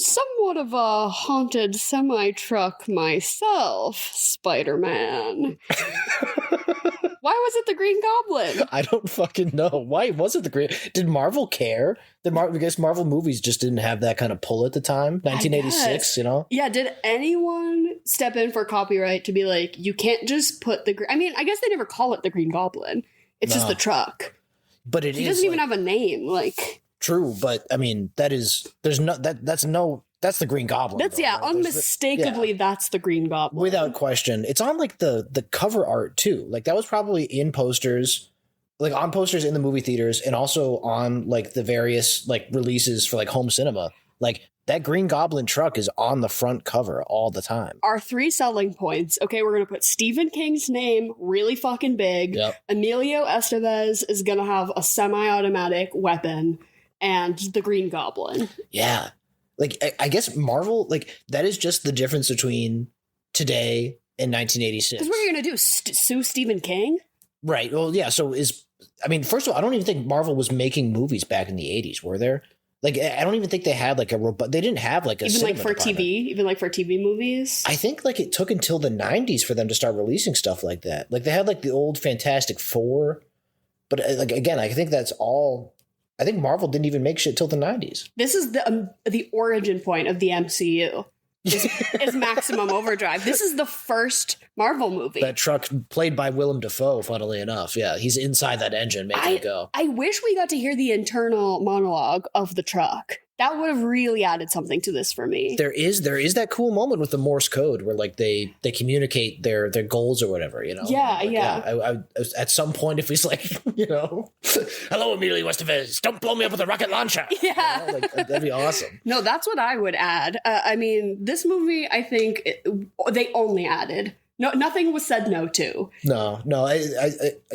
somewhat of a haunted semi-truck myself, Spider-Man. Why was it the Green Goblin? I don't fucking know. Why was it the Green? Did Marvel care? I guess Marvel movies just didn't have that kind of pull at the time. 1986, you know? Yeah, did anyone step in for copyright to be like, you can't just put the... I mean, I guess they never call it the Green Goblin. It's just the truck. But he doesn't even have a name, like... True, but I mean, that's the Green Goblin. That's though, right? Unmistakably that's the Green Goblin. Without question. It's on like the cover art too. Like that was probably in posters, like on posters in the movie theaters and also on like the various like releases for like home cinema. Like that Green Goblin truck is on the front cover all the time. Our 3 selling points. Okay, we're going to put Stephen King's name really fucking big. Yep. Emilio Estevez is going to have a semi-automatic weapon and the Green Goblin. Yeah. Like, I guess Marvel, like, that is just the difference between today and 1986. Because what are you going to do? Sue Stephen King? Right. Well, yeah. So first of all, I don't even think Marvel was making movies back in the 80s, were there? Like, I don't even think they had like they didn't have like a even like for department. even like for TV movies. I think like it took until the 90s for them to start releasing stuff like that. Like they had like the old Fantastic Four, but like again, I think that's all. I think Marvel didn't even make shit till the 90s. This is the origin point of the MCU. Is Maximum Overdrive. This is the first Marvel movie. That truck played by Willem Dafoe, funnily enough. Yeah, he's inside that engine making it go. I wish we got to hear the internal monologue of the truck. That would have really added something to this for me. There is that cool moment with the Morse code where like they communicate their goals or whatever, you know? Yeah, like, yeah. I at some point, if he's like, you know, hello, Emilio Estevez, don't blow me up with a rocket launcher. Yeah. You know? Like, that'd be awesome. No, that's what I would add. I mean, this movie, I think they only added. No, nothing was said no to. No. I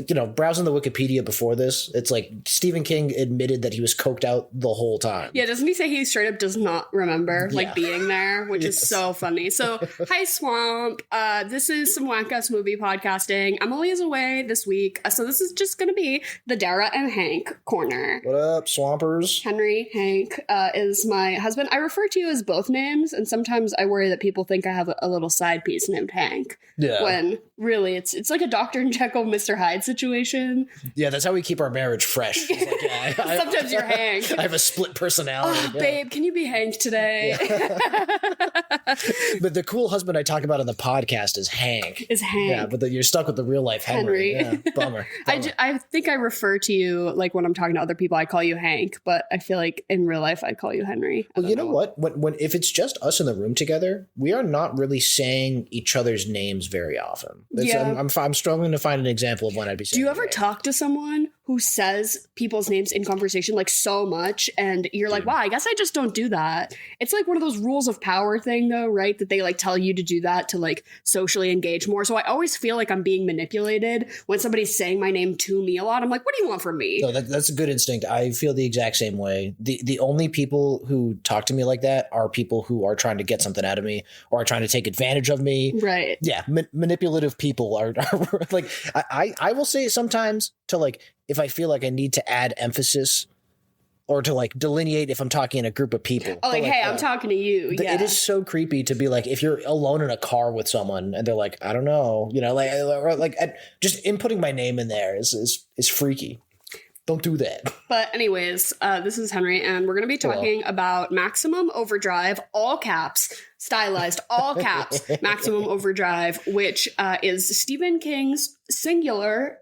you know, browsing the Wikipedia before this, it's like Stephen King admitted that he was coked out the whole time. Yeah, doesn't he say he straight up does not remember like being there, which is so funny. So, hi Swamp. This is some whack-ass movie podcasting. Emily is away this week, so this is just going to be the Dara and Hank corner. What up, Swampers? Henry Hank is my husband. I refer to you as both names, and sometimes I worry that people think I have a little side piece named Hank. Yeah. When really it's like a Dr. Jekyll, Mr. Hyde situation. Yeah, that's how we keep our marriage fresh. Like, yeah, sometimes you're Hank. I have a split personality. Oh, babe, can you be Hank today? Yeah. But the cool husband I talk about on the podcast is Hank. Yeah, but you're stuck with the real life Henry. Yeah, bummer. I think I refer to you like when I'm talking to other people, I call you Hank, but I feel like in real life I call you Henry. Well, you know what? When if it's just us in the room together, we are not really saying each other's names very often. I'm struggling to find an example of when I'd be saying. Do you ever talk to someone who says people's names in conversation like so much and you're like, wow, I guess I just don't do that? It's like one of those rules of power thing though, right? That they like tell you to do that to like socially engage more. So I always feel like I'm being manipulated when somebody's saying my name to me a lot. I'm like, what do you want from me? No, that's a good instinct. I feel the exact same way. The only people who talk to me like that are people who are trying to get something out of me or are trying to take advantage of me. Right. Yeah. Manipulative people are like, I will say sometimes to like, if I feel like I need to add emphasis or to like delineate if I'm talking in a group of people. Oh, like, hey, I'm talking to you. Yeah. It is so creepy to be like, if you're alone in a car with someone and they're like, I don't know, you know, like just inputting my name in there is freaky. Don't do that. But anyways, this is Henry, and we're going to be talking about Maximum Overdrive, all caps, stylized, all caps, Maximum Overdrive, which is Stephen King's singular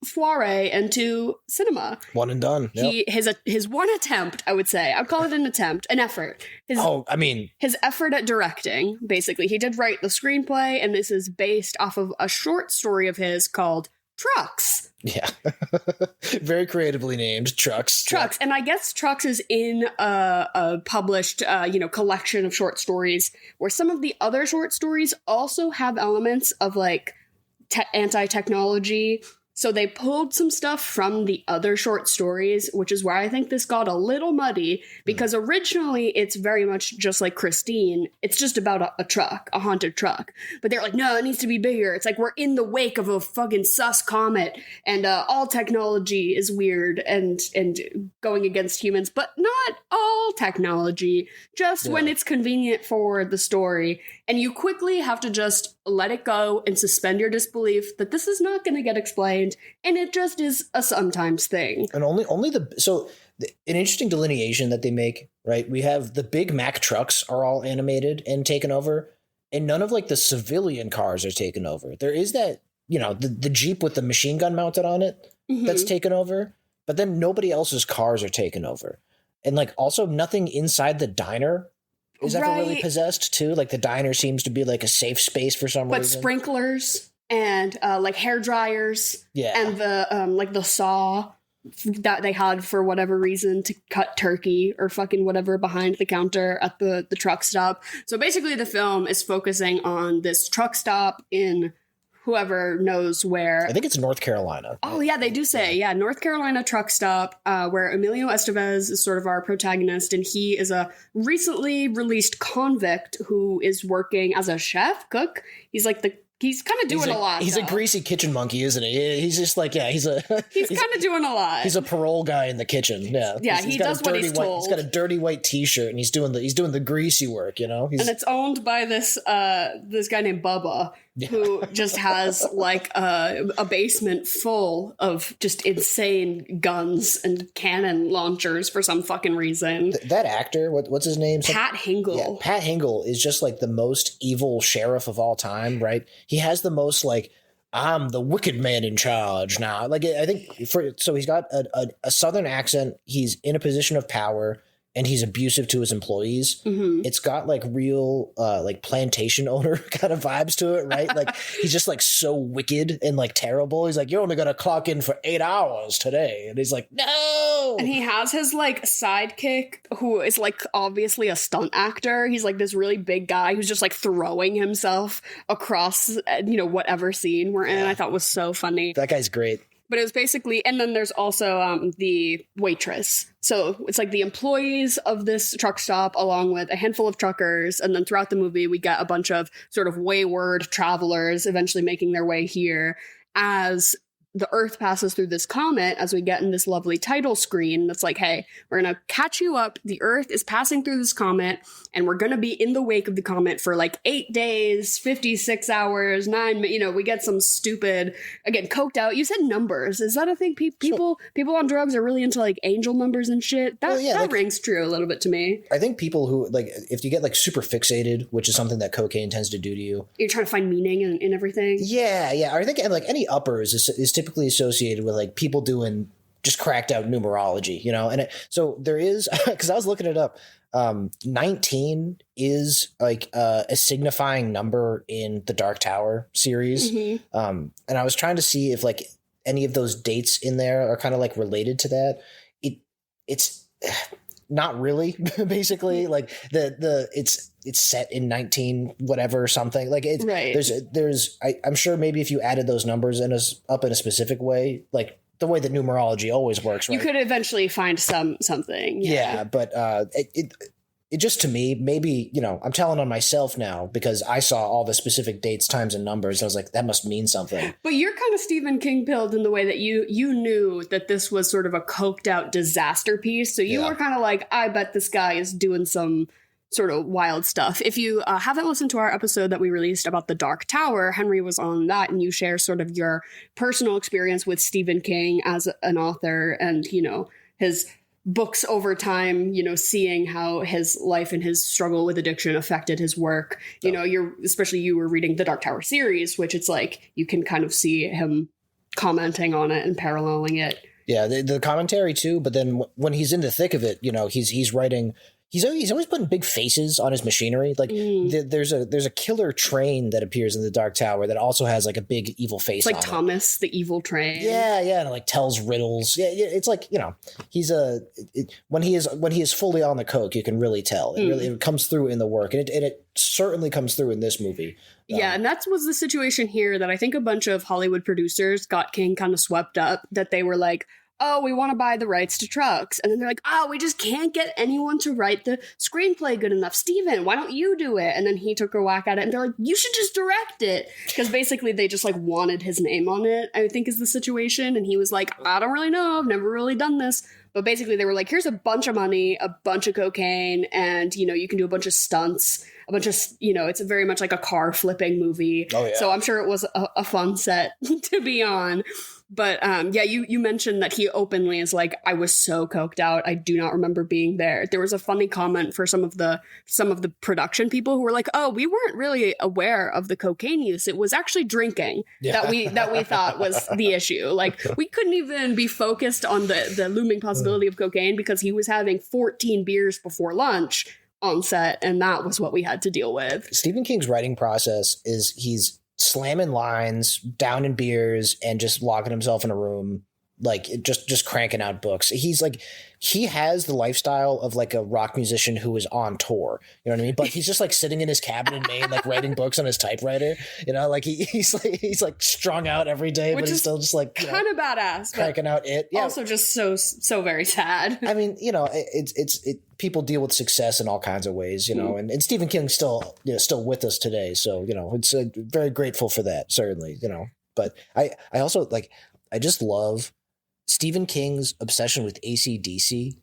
foray into cinema. One and done. Yep. His one attempt, I would say. I'd call it an attempt, an effort. His effort at directing, basically. He did write the screenplay, and this is based off of a short story of his called Trucks. Yeah. Very creatively named Trucks. Trucks. And I guess Trucks is in a published, collection of short stories where some of the other short stories also have elements of like anti-technology So they pulled some stuff from the other short stories, which is where I think this got a little muddy, because originally it's very much just like Christine. It's just about a truck, a haunted truck. But they're like, no, it needs to be bigger. It's like we're in the wake of a fucking sus comet, and all technology is weird and going against humans, but not all technology, just when it's convenient for the story. And you quickly have to just let it go and suspend your disbelief that this is not going to get explained, and it just is a sometimes thing. And an interesting delineation that they make, right? We have the big Mack trucks are all animated and taken over, and none of like the civilian cars are taken over. There is that, the Jeep with the machine gun mounted on it that's taken over, but then nobody else's cars are taken over. And like also nothing inside the diner is ever really possessed too. Like the diner seems to be like a safe space for some reason. But sprinklers and like hair dryers, and the saw that they had for whatever reason to cut turkey or fucking whatever behind the counter at the truck stop. So basically the film is focusing on this truck stop in whoever knows where. I think it's North Carolina. Oh, yeah, they do say. Yeah, North Carolina truck stop, where Emilio Estevez is sort of our protagonist, and he is a recently released convict who is working as a chef, cook. He's like he's kind of doing a lot. He's a greasy kitchen monkey, isn't he? He's just like, he's kind of doing a lot. He's a parole guy in the kitchen. Yeah. Yeah, he does what he's told. He's got a dirty white t-shirt and he's doing the greasy work, And it's owned by this guy named Bubba, who just has like a basement full of just insane guns and cannon launchers for some fucking reason. That actor, what's his name? Pat Hingle. Yeah, Pat Hingle is just like the most evil sheriff of all time, right? He has the most like, I'm the wicked man in charge now. Like I think so he's got a southern accent. He's in a position of power. And he's abusive to his employees. It's got like real like plantation owner kind of vibes to it, right? Like he's just like so wicked and like terrible. He's like, you're only gonna clock in for 8 hours today. And he's like, no. And he has his like sidekick who is like obviously a stunt actor. He's like this really big guy who's just like throwing himself across whatever scene we're in. I thought was so funny. That guy's great. But it was basically, and then there's also the waitress. So it's like the employees of this truck stop along with a handful of truckers. And then throughout the movie, we get a bunch of sort of wayward travelers eventually making their way here as the Earth passes through this comet, as we get in this lovely title screen that's like, hey, we're going to catch you up. The Earth is passing through this comet, and we're going to be in the wake of the comet for like 8 days, 56 hours, 9, we get some stupid, again, coked out. You said numbers. Is that a thing? People on drugs are really into like angel numbers and shit. That rings true a little bit to me. I think people who like, if you get like super fixated, which is something that cocaine tends to do to you. You're trying to find meaning in everything. Yeah. I think like any uppers is typically associated with like people doing just cracked out numerology, and so there is, because I was looking it up, 19 is like a signifying number in the Dark Tower series. And I was trying to see if like any of those dates in there are kind of like related to that. It's not really, basically. Like it's set in 19 whatever something, like it's right. I'm sure maybe if you added those numbers up in a specific way, like the way that numerology always works, right? You could eventually find something. Yeah, but it just, to me, maybe, I'm telling on myself now because I saw all the specific dates, times, and numbers. I was like, that must mean something. But you're kind of Stephen King pilled in the way that you knew that this was sort of a coked out disaster piece. So you were kind of like, I bet this guy is doing some sort of wild stuff. If you haven't listened to our episode that we released about the Dark Tower, Henry was on that, and you share sort of your personal experience with Stephen King as an author and, his books over time, seeing how his life and his struggle with addiction affected his work. You were reading the Dark Tower series, which it's like you can kind of see him commenting on it and paralleling it. Yeah, the commentary too, but then when he's in the thick of it, he's writing he's always putting big faces on his machinery. Like there's a killer train that appears in the Dark Tower that also has like a big evil face. It's like on Thomas the Evil Train. Yeah, and it like tells riddles. Yeah, it's like, you know, he's when he is fully on the coke, you can really tell. It comes through in the work, and it certainly comes through in this movie. Yeah, and that was the situation here that I think a bunch of Hollywood producers got King kind of swept up, that they were like, oh, we want to buy the rights to Trucks. And then they're like, oh, we just can't get anyone to write the screenplay good enough. Steven, why don't you do it? And then he took a whack at it, and they're like, you should just direct it. Because basically they just like wanted his name on it, I think is the situation. And he was like, I don't really know. I've never really done this. But basically they were like, here's a bunch of money, a bunch of cocaine, and, you know, you can do a bunch of stunts, a bunch of, you know, it's very much like a car flipping movie. Oh, yeah. So I'm sure it was a fun set to be on. But yeah, you mentioned that he openly is like, I was so coked out, I do not remember being there. There was a funny comment for some of the production people who were like, oh, we weren't really aware of the cocaine use. It was actually drinking that we thought was the issue. Like, we couldn't even be focused on the looming possibility of cocaine because he was having 14 beers before lunch on set, and that was what we had to deal with. Stephen King's writing process is he's slamming lines, downing beers, and just locking himself in a room, like just cranking out books. He's like, he has the lifestyle of like a rock musician who is on tour, you know what I mean? But he's just like sitting in his cabin in Maine, like writing books on his typewriter, you know, like he's like strung out every day, but he's still just like kind of badass, cranking out it. Yeah. Also just so very sad. I mean, you know, it's people deal with success in all kinds of ways, you know, and Stephen King's still with us today. So, you know, it's very grateful for that, certainly, you know, but I also like, I just love Stephen King's obsession with AC/DC.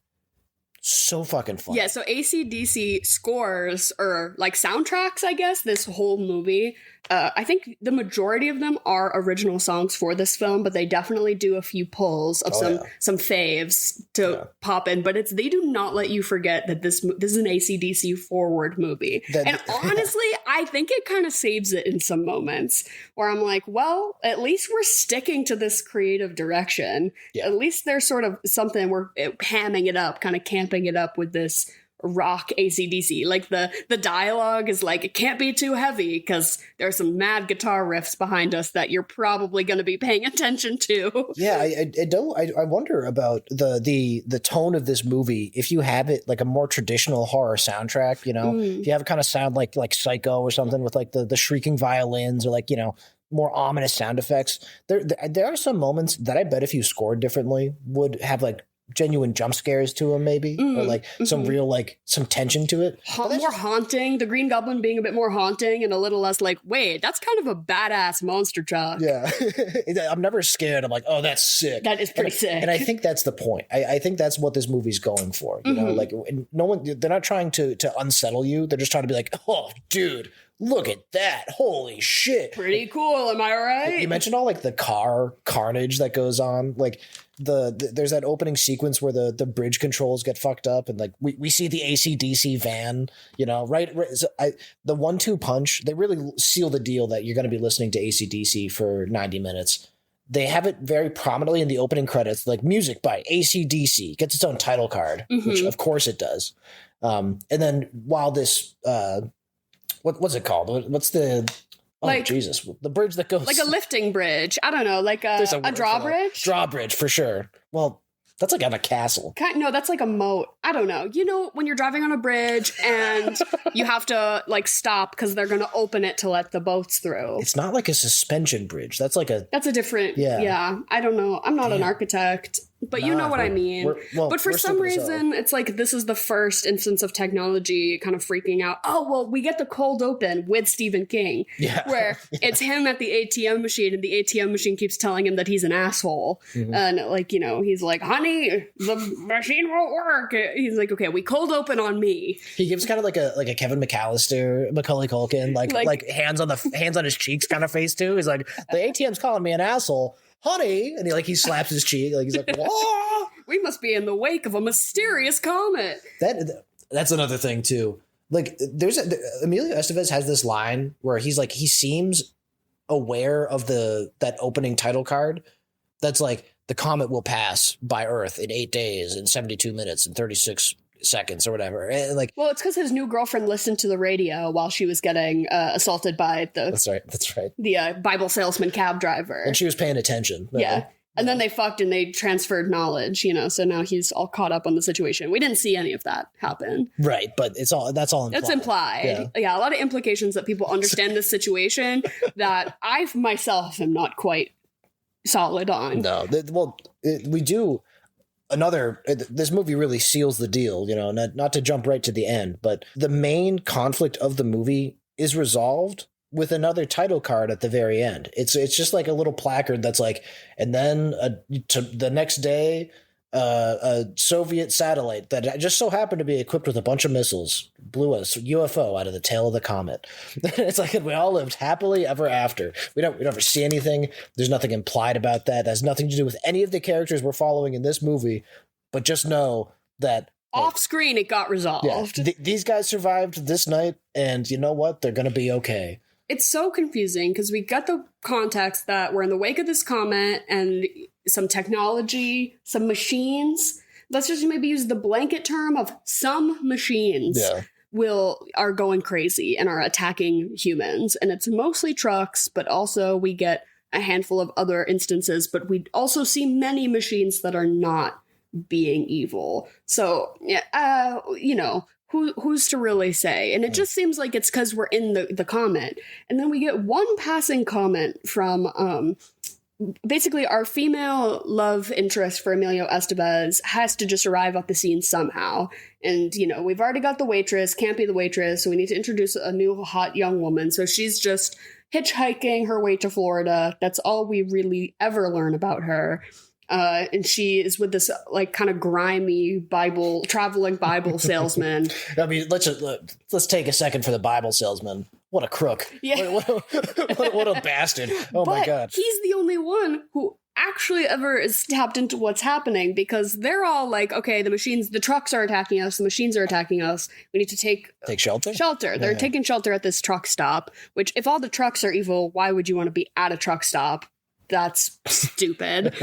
So fucking fun. Yeah, so AC/DC scores, or like soundtracks, I guess, this whole movie. I think the majority of them are original songs for this film, but they definitely do a few pulls of some faves to pop in. But they do not let you forget that this is an AC/DC forward movie. And honestly, I think it kind of saves it in some moments where I'm like, well, at least we're sticking to this creative direction. Yeah. At least there's sort of something, we're hamming it up, kind of camping it up with this rock AC/DC. Like the dialogue is like, it can't be too heavy because there's some mad guitar riffs behind us that you're probably going to be paying attention to. Yeah, I wonder about the tone of this movie. If you have it like a more traditional horror soundtrack, you know, if you have it kind of sound like Psycho or something with like the shrieking violins, or like, you know, more ominous sound effects. There are some moments that I bet if you scored differently would have like genuine jump scares to him, maybe, or like some real, like, some tension to it. More haunting. The Green Goblin being a bit more haunting and a little less like, wait, that's kind of a badass monster truck. Yeah. I'm never scared. I'm like, oh, that's sick. That is pretty sick. And I think that's the point. I think that's what this movie's going for. You know, like, no one, they're not trying to unsettle you. They're just trying to be like, oh, dude, look at that. Holy shit. Pretty cool. Am I right? You mentioned all like the car carnage that goes on. Like, there's that opening sequence where the bridge controls get fucked up, and like we see the AC/DC van, you know, right. So the 1-2 punch, they really seal the deal that you're going to be listening to AC/DC for 90 minutes. They have it very prominently in the opening credits, like music by AC/DC, gets its own title card, which of course it does. And then while this, what's it called? What's the like, Jesus, the bridge that goes... Like a lifting bridge. I don't know, like a drawbridge? Drawbridge, for sure. Well, that's like on a castle. No, that's like a moat. I don't know. You know, when you're driving on a bridge and you have to, like, stop because they're going to open it to let the boats through. It's not like a suspension bridge. That's like a... That's a different... Yeah. I don't know. I'm not an architect. But you know what I mean. But for some reason, it's like this is the first instance of technology kind of freaking out. Oh, well, we get the cold open with Stephen King, where it's him at the ATM machine, and the ATM machine keeps telling him that he's an asshole. And like, you know, he's like, honey, the machine won't work. He's like, okay, we cold open on me. He gives kind of like a Kevin McAllister, Macaulay Culkin, like hands on his cheeks kind of face too. He's like, the ATM's calling me an asshole. Honey, and he slaps his cheek, like he's like, whoa! We must be in the wake of a mysterious comet. That's another thing too. Like, Emilio Estevez has this line where he's like, he seems aware of that opening title card. That's like, the comet will pass by Earth in 8 days and 72 minutes and 36 seconds or whatever. And like, well, it's because his new girlfriend listened to the radio while she was getting assaulted by that's right. the Bible salesman cab driver. And she was paying attention. Yeah. And then they fucked and they transferred knowledge, so now he's all caught up on the situation. We didn't see any of that happen. Right, but that's all implied. That's implied. Yeah, a lot of implications that people understand this situation that I myself am not quite solid on. No, we do this movie really seals the deal, not to jump right to the end, but the main conflict of the movie is resolved with another title card at the very end. It's just like a little placard that's like, and then the next day, a Soviet satellite that just so happened to be equipped with a bunch of missiles blew a UFO out of the tail of the comet. It's like we all lived happily ever after. We never see anything. There's nothing implied about that. That has nothing to do with any of the characters we're following in this movie. But just know that off screen it got resolved. Yeah, these guys survived this night, and you know what? They're going to be okay. It's so confusing because we got the context that we're in the wake of this comet and some technology, some machines. Let's just maybe use the blanket term of some machines are going crazy and are attacking humans. And it's mostly trucks, but also we get a handful of other instances, but we also see many machines that are not being evil. So, yeah, who's to really say? And it just seems like it's because we're in the comet. And then we get one passing comment from basically our female love interest for Emilio Estevez has to just arrive at the scene somehow. And, we've already got the waitress, can't be the waitress, so we need to introduce a new hot young woman. So she's just hitchhiking her way to Florida. That's all we really ever learn about her. And she is with this like kind of grimy traveling Bible salesman. I mean, let's take a second for the Bible salesman. What a crook! Yeah, what a bastard! Oh my God, he's the only one who actually ever is tapped into what's happening because they're all like, okay, the trucks are attacking us, the machines are attacking us. We need to take shelter. They're taking shelter at this truck stop. Which, if all the trucks are evil, why would you want to be at a truck stop? That's stupid.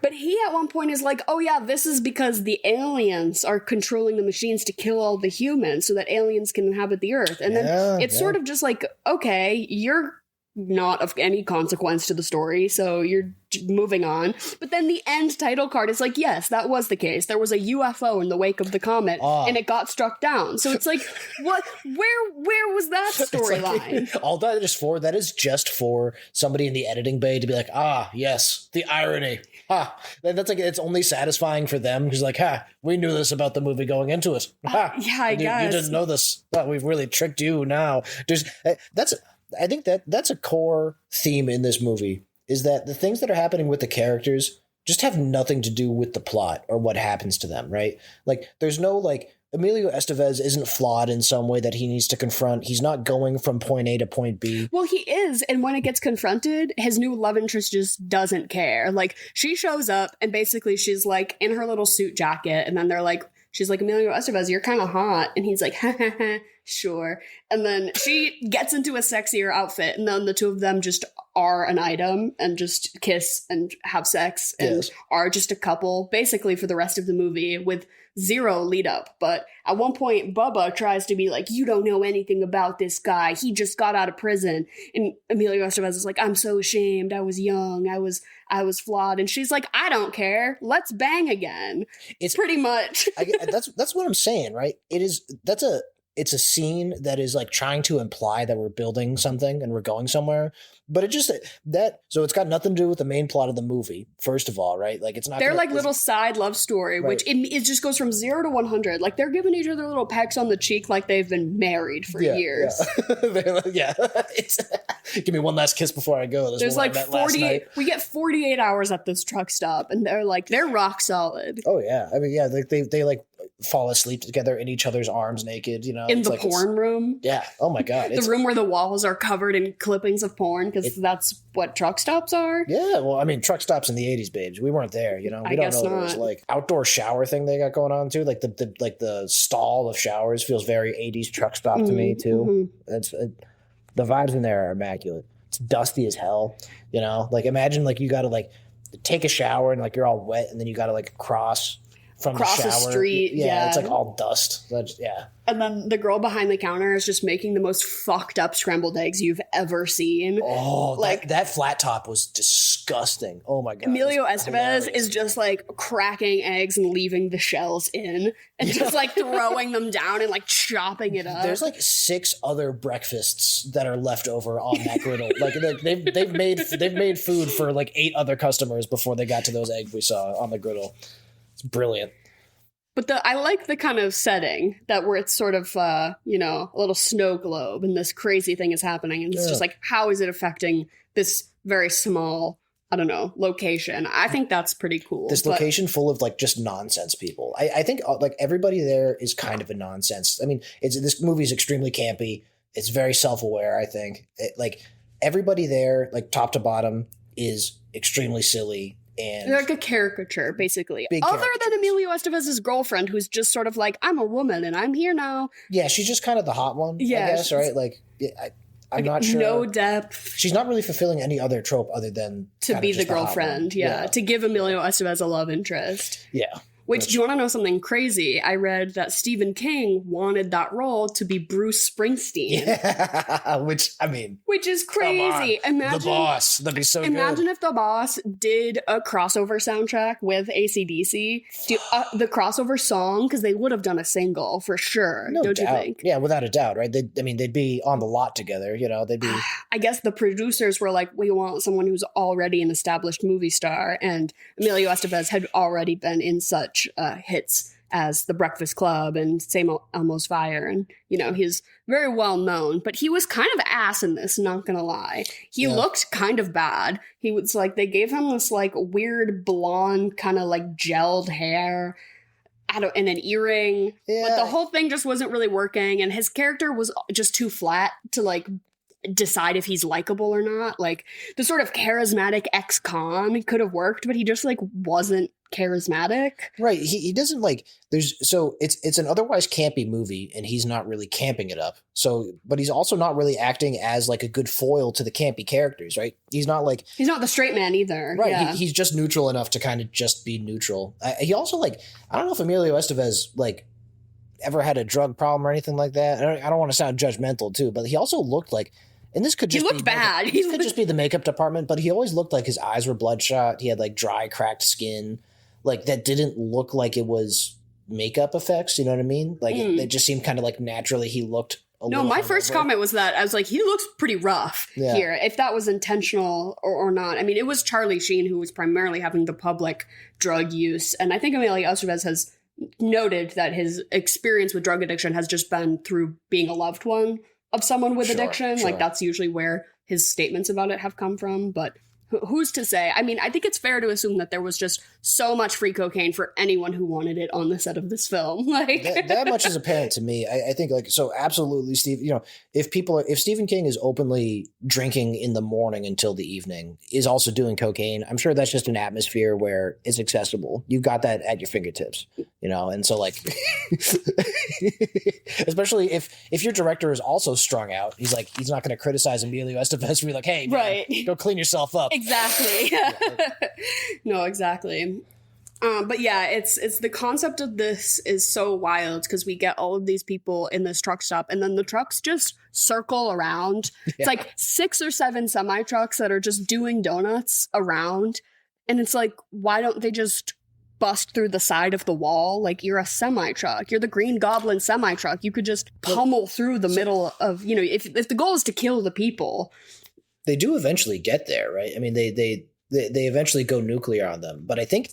But he at one point is like, oh yeah, this is because the aliens are controlling the machines to kill all the humans so that aliens can inhabit the earth. And then it's sort of just like, okay, you're not of any consequence to the story, so you're moving on. But then the end title card is like, yes, that was the case. There was a UFO in the wake of the comet, and it got struck down. So it's like, what? Where was that storyline? Like, all that is just for somebody in the editing bay to be like, yes, the irony. That's like, it's only satisfying for them because like, we knew this about the movie going into it. Yeah, I guess you didn't know this. We've really tricked you now. I think that's a core theme in this movie is that the things that are happening with the characters just have nothing to do with the plot or what happens to them, right? Like, there's no, like, Emilio Estevez isn't flawed in some way that he needs to confront. He's not going from point A to point B. Well, he is, and when it gets confronted, his new love interest just doesn't care. Like, she shows up, and basically she's, like, in her little suit jacket, and then she's like, Emilio Estevez, you're kind of hot. And he's like, ha ha ha, sure. And then she gets into a sexier outfit, and then the two of them just are an item and just kiss and have sex and are just a couple, basically for the rest of the movie with zero lead up. But at one point, Bubba tries to be like, you don't know anything about this guy. He just got out of prison. And Emilio Estevez is like, I'm so ashamed. I was young. I was flawed. And she's like, I don't care. Let's bang again. It's pretty much. That's what I'm saying, right? It's a scene that is like trying to imply that we're building something and we're going somewhere, but so it's got nothing to do with the main plot of the movie. First of all, right? Like, it's not. They're like little side love story, right. Which it just goes from 0 to 100. Like, they're giving each other little pecks on the cheek, like they've been married for years. Yeah. Give me one last kiss before I go. There's like 40. We get 48 hours at this truck stop, and they're rock solid. Oh yeah, I mean, yeah, like they like fall asleep together in each other's arms naked, in the porn room. Yeah. Oh my God. The room where the walls are covered in clippings of porn, because that's what truck stops are. Yeah. Well, I mean, truck stops in the 80s, babes. We weren't there, We don't know what it was like. Outdoor shower thing they got going on too. Like the stall of showers feels very 80s truck stop to me too. Mm-hmm. The vibes in there are immaculate. It's dusty as hell, Like, imagine like you got to like take a shower and like you're all wet and then you got to like cross from across the the shower. street. Yeah. It's like all dust. Yeah. And then the girl behind the counter is just making the most fucked up scrambled eggs you've ever seen. Oh, like that flat top was disgusting. Oh my god. Emilio Estevez is just like cracking eggs and leaving the shells in and just like throwing them down and like chopping it up. There's like 6 other breakfasts that are left over on that griddle. Like they've made food for like 8 other customers before they got to those eggs we saw on the griddle. It's brilliant. But I like the kind of setting that where it's sort of, a little snow globe and this crazy thing is happening. And it's just like, how is it affecting this very small, I don't know, location? I think that's pretty cool. This location full of like just nonsense people. I think like everybody there is kind of a nonsense. I mean, this movie is extremely campy. It's very self-aware, I think. Like everybody there, like top to bottom, is extremely silly. And they're like a caricature, basically. Other than Emilio Estevez's girlfriend, who's just sort of like, I'm a woman and I'm here now. Yeah, she's just kind of the hot one, I guess, right? Like, I'm not sure. No depth. She's not really fulfilling any other trope other than to be the girlfriend, to give Emilio Estevez a love interest. Yeah. Which, do you want to know something crazy? I read that Stephen King wanted that role to be Bruce Springsteen. Yeah, which is crazy. Imagine The Boss. That'd be so good. Imagine if The Boss did a crossover soundtrack with AC/DC. The crossover song, because they would have done a single for sure. No don't doubt. you think? Yeah, without a doubt, right? They'd be on the lot together. They'd be. I guess the producers were like, we want someone who's already an established movie star, and Emilio Estevez had already been in such hits as The Breakfast Club and Same Elmo's Fire, and he's very well known, but he was kind of ass in this, not gonna lie. He looked kind of bad. He was like, they gave him this like weird blonde kind of like gelled hair and an earring, but the whole thing just wasn't really working, and his character was just too flat to like decide if he's likable or not. Like the sort of charismatic ex-con could have worked, but he just like wasn't charismatic. Right. He doesn't like it's an otherwise campy movie and he's not really camping it up. So, but he's also not really acting as like a good foil to the campy characters, right? He's not the straight man either. Right. Yeah. He's just neutral enough to kind of just be neutral. He also I don't know if Emilio Estevez ever had a drug problem or anything like that. I don't want to sound judgmental too, but he also looked like, and this could just he looked bad. This could just be the makeup department, but he always looked like his eyes were bloodshot. He had dry, cracked skin. That didn't look like it was makeup effects. You know what I mean? It just seemed kind of naturally he looked a little. No, my first comment was that I was like, he looks pretty rough here. If that was intentional or not. I mean, it was Charlie Sheen who was primarily having the public drug use. And I think Emilio Estevez has noted that his experience with drug addiction has just been through being a loved one of someone with addiction. Sure. That's usually where his statements about it have come from. But who's to say? I mean, I think it's fair to assume that there was just so much free cocaine for anyone who wanted it on the set of this film. That much is apparent to me. I think so absolutely, Steve, if Stephen King is openly drinking in the morning until the evening, is also doing cocaine, I'm sure that's just an atmosphere where it's accessible. You've got that at your fingertips, and so especially if your director is also strung out, he's not going to criticize Emilio Estevez for be like, hey, man, go clean yourself up. Exactly. No, exactly. But yeah, it's the concept of this is so wild because we get all of these people in this truck stop and then the trucks just circle around. It's 6 or 7 semi trucks that are just doing donuts around. And it's why don't they just bust through the side of the wall? You're a semi truck. You're the Green Goblin semi truck. You could just pummel through the middle of, if the goal is to kill the people. They do eventually get there, right? I mean, they eventually go nuclear on them. But I think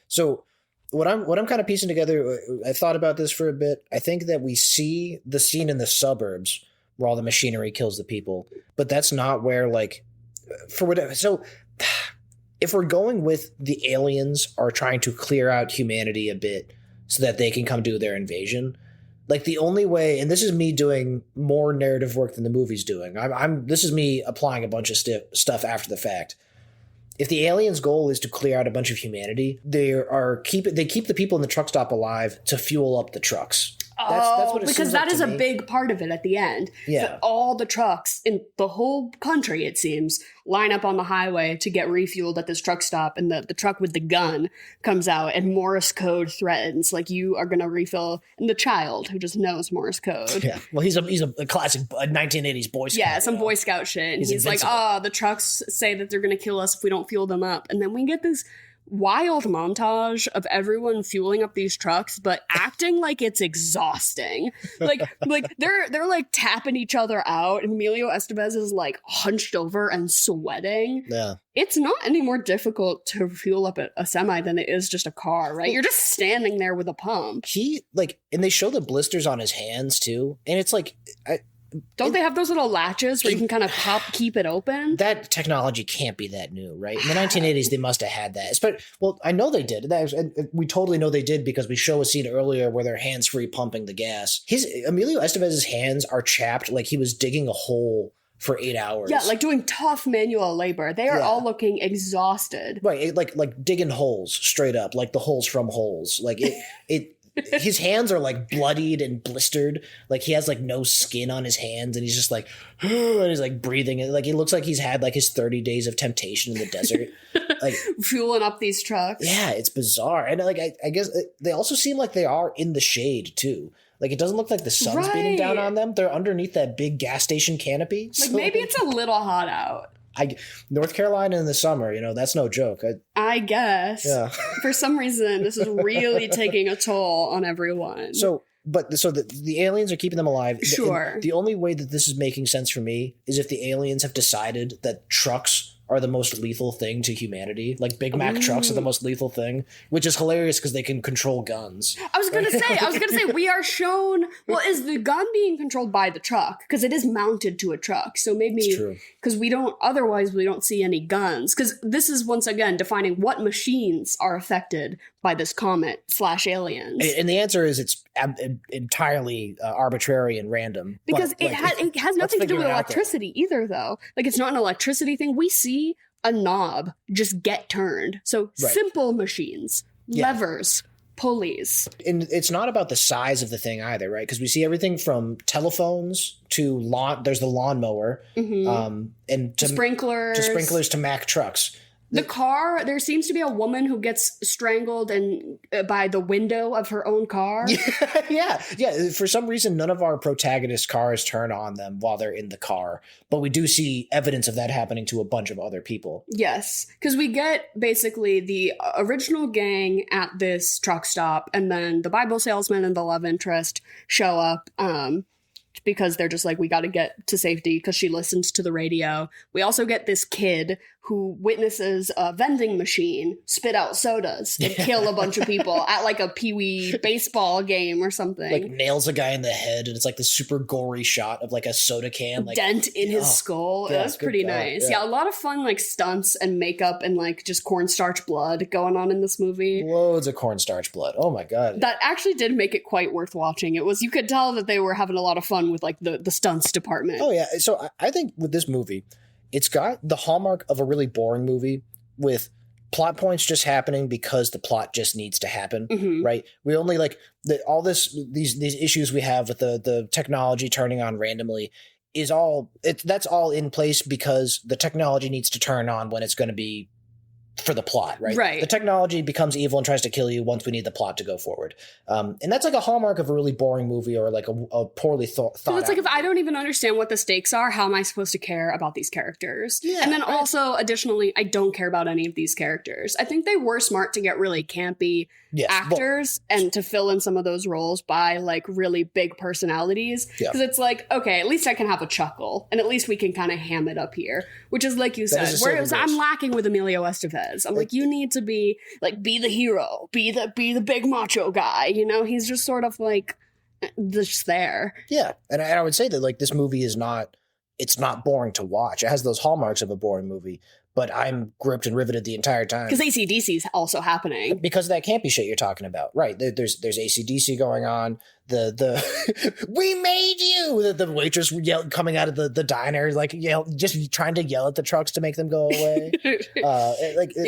so what I'm kind of piecing together, I thought about this for a bit. I think that we see the scene in the suburbs where all the machinery kills the people, but that's not where for whatever. So if we're going with the aliens are trying to clear out humanity a bit so that they can come do their invasion, the only way, and this is me doing more narrative work than the movie's doing. This is me applying a bunch of stuff after the fact. If the aliens' goal is to clear out a bunch of humanity, they keep the people in the truck stop alive to fuel up the trucks. That's what it because seems that like is to a me. big part of it at the end. Yeah. So all the trucks in the whole country, it seems, line up on the highway to get refueled at this truck stop, and the truck with the gun comes out, and Morse code threatens, like, you are going to refill, and the child who just knows Morse code. Yeah. Well, he's a classic 1980s Boy Scout. Yeah, some Boy Scout shit. And he's like, the trucks say that they're going to kill us if we don't fuel them up. And then we get this wild montage of everyone fueling up these trucks, but acting like it's exhausting. Like they're like tapping each other out, and Emilio Estevez is like hunched over and sweating. Yeah. It's not any more difficult to fuel up a semi than it is just a car, right? You're just standing there with a pump. And they show the blisters on his hands too, and it's like, Don't they have those little latches where you can kind of keep it open? that technology can't be that new, right? In the 1980s, they must have had that. Well, I know they did. We totally know they did because we show a scene earlier where they're hands-free pumping the gas. Emilio Estevez's hands are chapped like he was digging a hole for 8 hours. Yeah, like doing tough manual labor. They are all looking exhausted. Right, like digging holes straight up, like the holes from holes. Like it his hands are like bloodied and blistered. Like he has like no skin on his hands, and he's just like, and he's like breathing. And like it looks like he's had like his 30 days of temptation in the desert, like fueling up these trucks. Yeah, it's bizarre. And like I guess they also seem like they are in the shade too. Like it doesn't look like the sun's beating down on them. They're underneath that big gas station canopy. Like maybe it's a little hot out. North Carolina in the summer, that's no joke. I guess. Yeah. For some reason, this is really taking a toll on everyone. So the aliens are keeping them alive. Sure. The only way that this is making sense for me is if the aliens have decided that trucks are the most lethal thing to humanity. Like Big Mac trucks are the most lethal thing, which is hilarious because they can control guns. I was gonna say, we are shown, well, is the gun being controlled by the truck? Because it is mounted to a truck. So maybe, because we don't see any guns. Because this is, once again, defining what machines are affected by this comet / aliens. And the answer is it's entirely arbitrary and random. Because it has nothing to do with electricity either, though. Like, it's not an electricity thing. We see a knob just get turned. So simple machines, levers, pulleys. And it's not about the size of the thing either, right? Because we see everything from telephones to there's the lawnmower, and to sprinklers to Mack trucks. The car, there seems to be a woman who gets strangled by the window of her own car. Yeah. For some reason, none of our protagonist cars turn on them while they're in the car. But we do see evidence of that happening to a bunch of other people. Yes, because we get basically the original gang at this truck stop, and then the Bible salesman and the love interest show up. Because they're just like, we got to get to safety because she listens to the radio. We also get this kid who witnesses a vending machine spit out sodas and kill a bunch of people at like a peewee baseball game or something. Like nails a guy in the head, and it's like this super gory shot of like a soda can. Like, dent in his skull. Yeah, it was pretty nice. Yeah, a lot of fun like stunts and makeup and like just cornstarch blood going on in this movie. Loads of cornstarch blood. Oh my God. That actually did make it quite worth watching. You could tell that they were having a lot of fun with like the stunts department. Oh yeah. So I think with this movie, it's got the hallmark of a really boring movie with plot points just happening because the plot just needs to happen, right? We only like these issues we have with the technology turning on randomly that's all in place because the technology needs to turn on when it's going to be for the plot, right? Right. The technology becomes evil and tries to kill you once we need the plot to go forward. And that's like a hallmark of a really boring movie or like a poorly thought out. It's like, if I don't even understand what the stakes are, how am I supposed to care about these characters? Yeah, and then also, additionally, I don't care about any of these characters. I think they were smart to get really campy actors and to fill in some of those roles by like really big personalities. Because it's like, okay, at least I can have a chuckle and at least we can kind of ham it up here, which is like you said, whereas I'm lacking with Emilio Estevez. I'm like, you need to be the hero, be the big macho guy, he's just sort of like just there. Yeah. And I would say that like this movie it's not boring to watch. It has those hallmarks of a boring movie, but I'm gripped and riveted the entire time. Because AC/DC is also happening. Because of that campy shit you're talking about. Right. There's AC/DC going on. the we made you, the waitress coming out of the diner, like just trying to yell at the trucks to make them go away.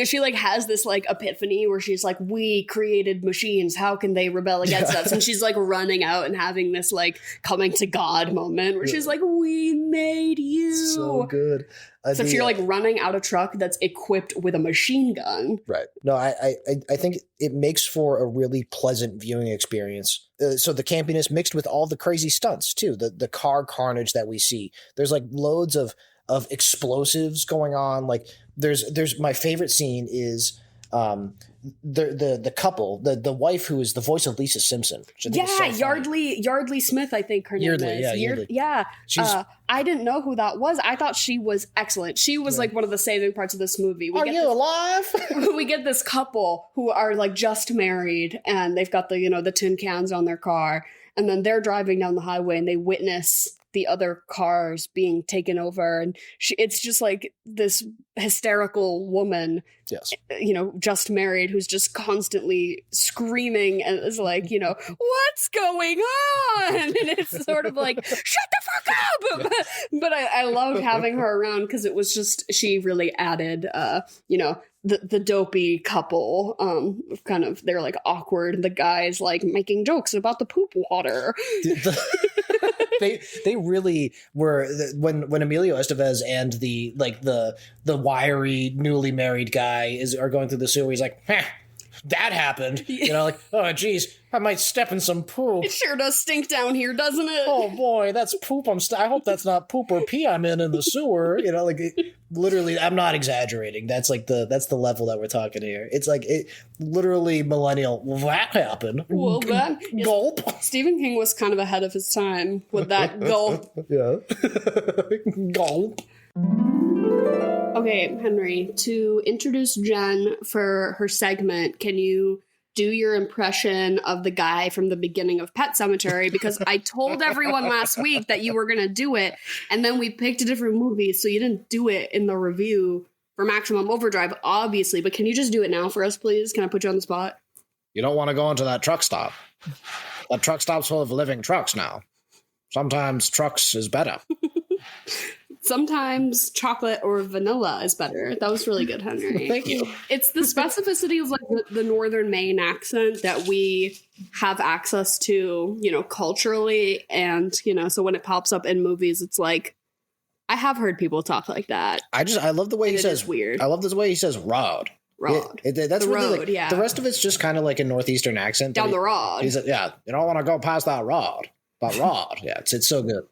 She like has this like epiphany where she's like, we created machines, how can they rebel against us? And she's like running out and having this like coming to God moment where she's like, we made you. So good. So if you're like running out a truck that's equipped with a machine gun. Right. No, I think it makes for a really pleasant viewing experience. So the campiness mixed with all the crazy stunts too, the car carnage that we see. There's like loads of explosives going on. Like there's my favorite scene is the couple, the wife who is the voice of Lisa Simpson. Yardley Smith, I think her name is. Yardley. Yeah. I didn't know who that was. I thought she was excellent. She was like one of the saving parts of this movie. Are you alive? We get this couple who are like just married and they've got the tin cans on their car, and then they're driving down the highway and they witness the other cars being taken over, and it's just like this hysterical woman, yes, just married, who's just constantly screaming and is like, what's going on? And it's sort of like, shut the fuck up. But I loved having her around because it was just, she really added, the dopey couple, kind of, they're like awkward, and the guy's like making jokes about the poop water. They really were, when Emilio Estevez and the wiry newly married guy are going through the sewer. He's like, that happened. Oh geez, I might step in some poop. It sure does stink down here, doesn't it? Oh boy, that's poop. I hope that's not poop or pee I'm in the sewer. Literally, I'm not exaggerating. That's the level that we're talking here. It's like literally millennial. Well, that happened. Well, gulp. Stephen King was kind of ahead of his time with that gulp. Yeah. Gulp. Okay, Henry, to introduce Jen for her segment, can you do your impression of the guy from the beginning of Pet Sematary? Because I told everyone last week that you were going to do it, and then we picked a different movie, so you didn't do it in the review for Maximum Overdrive, obviously. But can you just do it now for us, please? Can I put you on the spot? You don't want to go into that truck stop. That truck stop's full of living trucks now. Sometimes trucks is better. Sometimes chocolate or vanilla is better. That was really good, Henry. Thank you. It's the specificity of like the Northern Maine accent that we have access to, culturally. And, so when it pops up in movies, it's like, I have heard people talk like that. I love the way he says weird. I love the way he says rod. Rod. That's the really road, yeah. The rest of it's just kind of like a Northeastern accent. Down the rod. He's yeah, you don't want to go past that rod. But rod. Yeah, it's so good.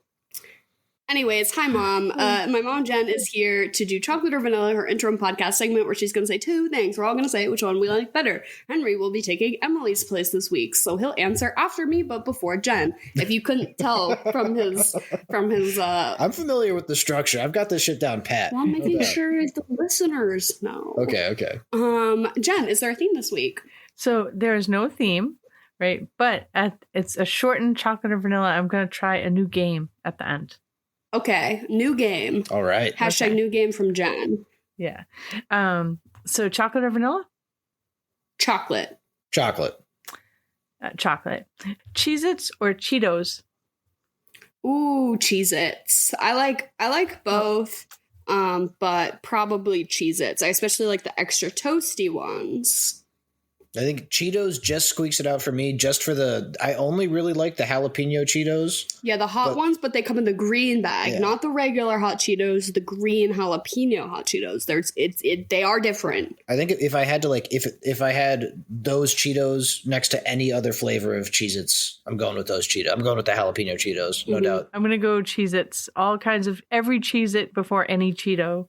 Anyways, hi, Mom. My mom, Jen, is here to do Chocolate or Vanilla, her interim podcast segment where she's going to say two things. We're all going to say which one we like better. Henry will be taking Emily's place this week, so he'll answer after me, but before Jen. If you couldn't tell from his I'm familiar with the structure. I've got this shit down pat. Well, I'm making sure the listeners know. Okay. Jen, is there a theme this week? So there is no theme, right? But it's a shortened Chocolate or Vanilla. I'm going to try a new game at the end. Okay, new game. All right. Hashtag new game from Jen. Yeah. So chocolate or vanilla? Chocolate. Chocolate. Chocolate. Cheez-Its or Cheetos? Ooh, Cheez-Its. I like both, but probably Cheez-Its. I especially like the extra toasty ones. I think Cheetos just squeaks it out for me, just for I only really like the jalapeno Cheetos. Yeah, the hot ones, but they come in the green bag, not the regular hot Cheetos, the green jalapeno hot Cheetos. They are different. I think if I had to if I had those Cheetos next to any other flavor of Cheez-Its, I'm going with those Cheetos. I'm going with the jalapeno Cheetos, no doubt. I'm going to go Cheez-Its, all kinds of every Cheez-It before any Cheeto.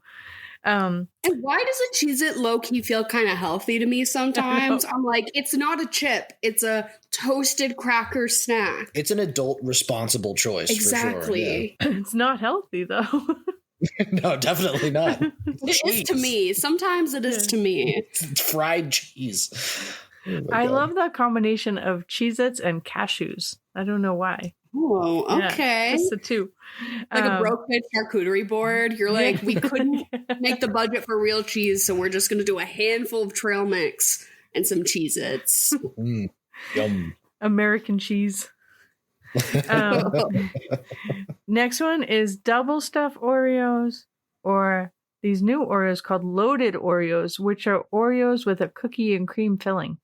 And why does a Cheez-It low-key feel kind of healthy to me sometimes? I'm like, it's not a chip. It's a toasted cracker snack. It's an adult responsible choice. Exactly. For sure. It's not healthy, though. No, definitely not. It is to me. Sometimes it is to me. It's fried cheese. Oh I love the combination of Cheez-Its and cashews. I don't know why. Oh, okay. Yeah, just the two. Like a broke bitch charcuterie board. You're like, we couldn't make the budget for real cheese, so we're just going to do a handful of trail mix and some Cheez-Its. Yum. American cheese. Next one is double stuffed Oreos, or these new Oreos called loaded Oreos, which are Oreos with a cookie and cream filling.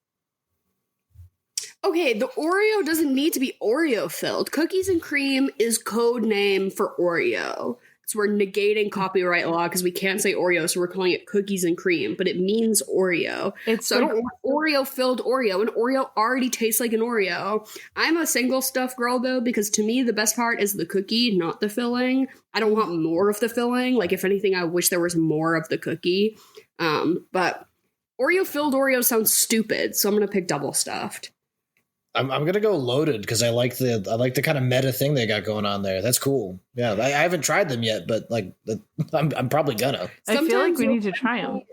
Okay, the Oreo doesn't need to be Oreo filled. Cookies and cream is code name for Oreo. So we're negating copyright law because we can't say Oreo, so we're calling it cookies and cream, but it means Oreo. So I don't want Oreo filled Oreo. An Oreo already tastes like an Oreo. I'm a single stuff girl though, because to me the best part is the cookie, not the filling. I don't want more of the filling. Like if anything, I wish there was more of the cookie. But Oreo filled Oreo sounds stupid, so I'm gonna pick double stuffed. I'm gonna go loaded because I like the kind of meta thing they got going on there. That's cool. Yeah, I haven't tried them yet, but like I'm probably gonna. I feel like we need to try them.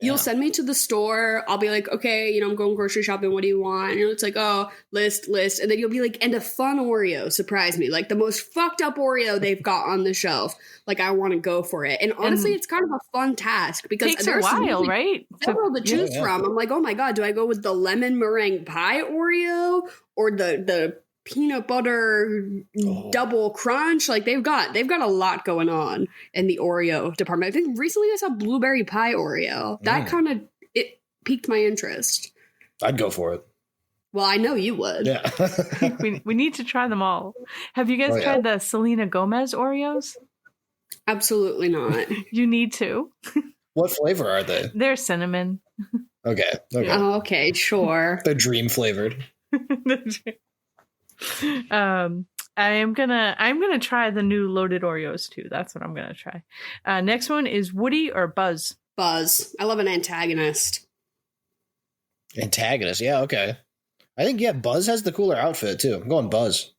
You'll send me to the store. I'll be like, okay, I'm going grocery shopping. What do you want? And it's like, oh, list. And then you'll be like, and a fun Oreo. Surprise me. Like the most fucked up Oreo they've got on the shelf. Like I want to go for it. And honestly, it's kind of a fun task because it takes a while, right? Several to choose from. I'm like, oh my God, do I go with the lemon meringue pie Oreo or the peanut butter double crunch? Like they've got a lot going on in the Oreo department. I think recently I saw blueberry pie Oreo. That kind of it piqued my interest. I'd go for it. Well, I know you would. Yeah. we need to try them all. Have you guys tried the Selena Gomez Oreos? Absolutely not. You need to. What flavor are they? They're cinnamon. Okay. Oh, okay, sure. They're dream flavored. I'm gonna try the new loaded Oreos too. That's what I'm gonna try. Next one is Woody or Buzz. Buzz. I love an antagonist. Antagonist, yeah, okay. I think Buzz has the cooler outfit too. I'm going Buzz.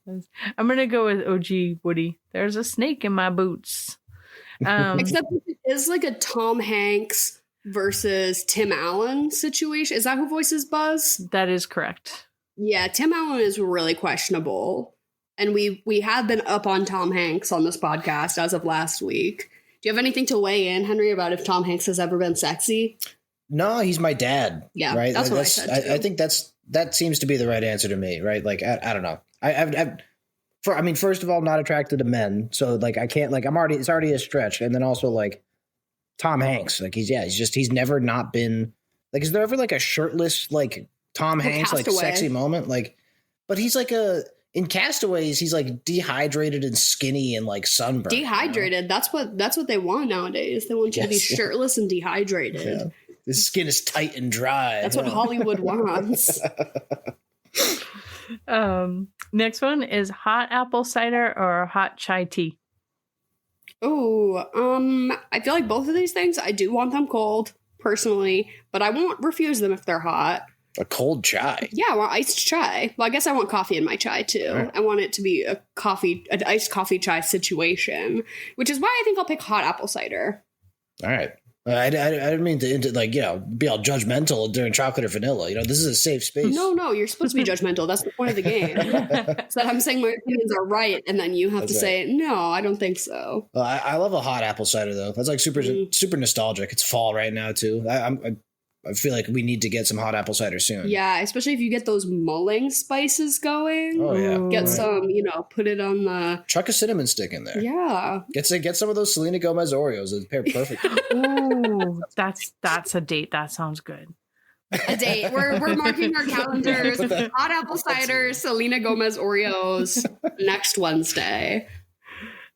I'm gonna go with OG Woody. There's a snake in my boots. Except it is like a Tom Hanks versus Tim Allen situation. Is that who voices Buzz? That is correct. Yeah, Tim Allen is really questionable. And we have been up on Tom Hanks on this podcast as of last week. Do you have anything to weigh in, Henry, about if Tom Hanks has ever been sexy? No, he's my dad. Yeah, right. That's what I said too. I think that seems to be the right answer to me, right? Like I don't know. First of all, I'm not attracted to men, so like I can't like it's already a stretch, and then also like Tom Hanks, like he's never not been like. Is there ever like a shirtless like Tom Hanks like sexy moment like? But he's like in Castaways, he's like dehydrated and skinny and like sunburned. Dehydrated. That's what they want nowadays. They want you to be shirtless and dehydrated. Yeah. His skin is tight and dry. That's what Hollywood wants. Next one is hot apple cider or hot chai tea. Oh, I feel like both of these things, I do want them cold personally, but I won't refuse them if they're hot. A cold chai. Yeah, I want iced chai. Well, I guess I want coffee in my chai too. Right. I want it to be an iced coffee chai situation, which is why I think I'll pick hot apple cider. All right. I didn't mean to like, be all judgmental during chocolate or vanilla. This is a safe space. No, you're supposed to be judgmental. That's the point of the game. So that I'm saying my opinions are right, and then you have to say, no, I don't think so. Well, I love a hot apple cider, though. That's like super nostalgic. It's fall right now, too. I feel like we need to get some hot apple cider soon. Yeah, especially if you get those mulling spices going. Oh, yeah. Get some, put it on the... Chuck a cinnamon stick in there. Yeah. Get some of those Selena Gomez Oreos. It'd pair perfectly. Ooh, that's a date. That sounds good. A date. We're marking our calendars. Hot apple cider, Selena Gomez Oreos next Wednesday.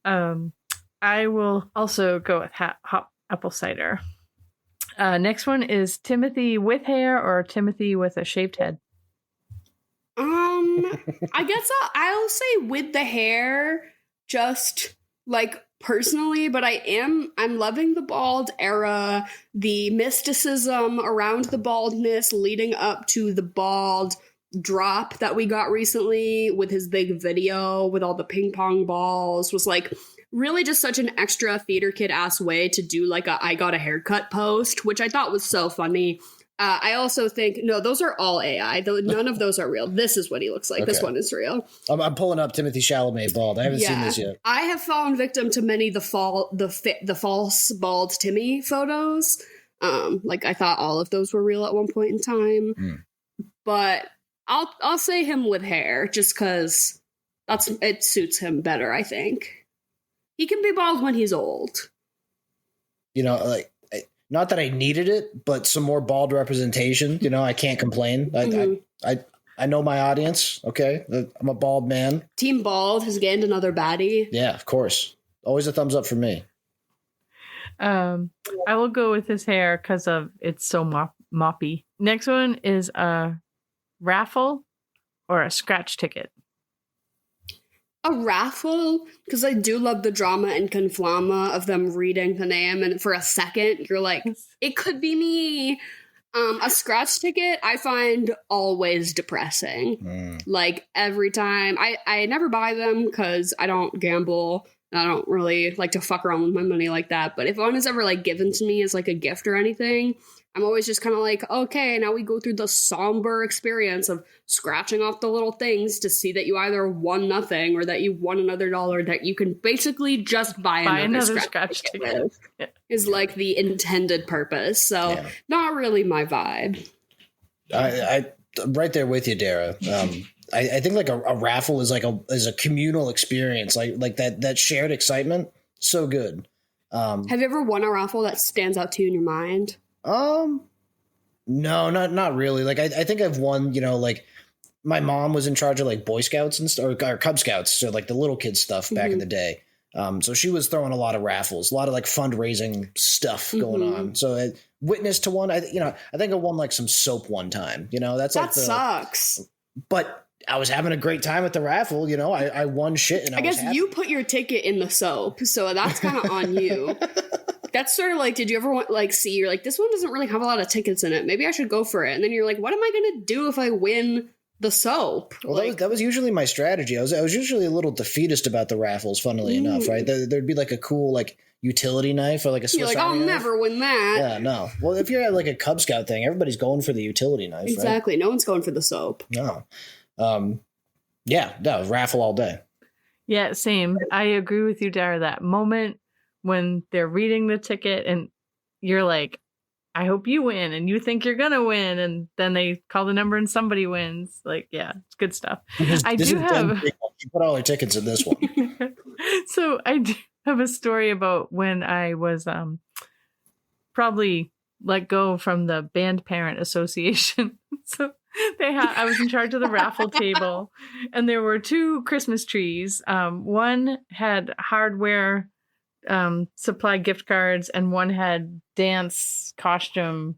I will also go with hot apple cider. Next one is Timothy with hair or Timothy with a shaved head. I guess I'll say with the hair, just like personally, but I'm loving the bald era, the mysticism around the baldness leading up to the bald drop that we got recently with his big video with all the ping pong balls was like really just such an extra theater kid ass way to do like a I got a haircut post, which I thought was so funny. I also think, no, those are all AI. None of those are real. This is what he looks like. Okay. This one is real. I'm pulling up Timothy Chalamet bald. I haven't seen this yet. I have fallen victim to many the false bald Timmy photos. Like I thought all of those were real at one point in time. But I'll say him with hair just because It suits him better, I think. He can be bald when he's old. You know, like, not that I needed it, but some more bald representation. You know, I can't complain. I know my audience. Okay, I'm a bald man. Team Bald has gained another baddie. Yeah, of course. Always a thumbs up for me. I will go with his hair because of it's so moppy. Next one is a raffle or a scratch ticket. A raffle, because I do love the drama and conflama of them reading the name, and for a second you're like, it could be me. A scratch ticket I find always depressing. Like every time, I never buy them because I don't gamble. I don't really like to fuck around with my money like that. But if one is ever like given to me as like a gift or anything, I'm always just kind of like, okay, now we go through the somber experience of scratching off the little things to see that you either won nothing or that you won another $1 that you can basically just buy another scratch ticket with. Yeah. Is like the intended purpose. So not really my vibe. I right there with you, Dara. I think like a raffle is like a communal experience, like that shared excitement. So good. Have you ever won a raffle that stands out to you in your mind? No, not really. Like I think I've won, you know, like my mom was in charge of like Boy Scouts and or Cub Scouts. So like the little kids stuff back in the day. So she was throwing a lot of raffles, a lot of like fundraising stuff going on. So I witnessed to one, I think I won like some soap one time, you know, that sucks. But I was having a great time at the raffle. You know, I won shit. And I guess was you put your ticket in the soap. So that's kind of on you. That's sort of like, did you ever see, you're like, this one doesn't really have a lot of tickets in it. Maybe I should go for it. And then you're like, what am I going to do if I win the soap? Well, that was usually my strategy. I was usually a little defeatist about the raffles, funnily enough, right? There'd be like a cool, like, utility knife or like a Swiss Army knife. I'll never win that. Yeah, no. Well, if you're at like a Cub Scout thing, everybody's going for the utility knife, exactly. Right? No one's going for the soap. No. Yeah, no, raffle all day. Yeah, same. I agree with you, Dara. That moment when they're reading the ticket and you're like, I hope you win, and you think you're gonna win, and then they call the number and somebody wins. Like, yeah, it's good stuff. You put all our tickets in this one. So I do have a story about when I was probably let go from the band parent association. So I was in charge of the raffle table, and there were 2 Christmas trees. One had hardware supply gift cards, and one had dance store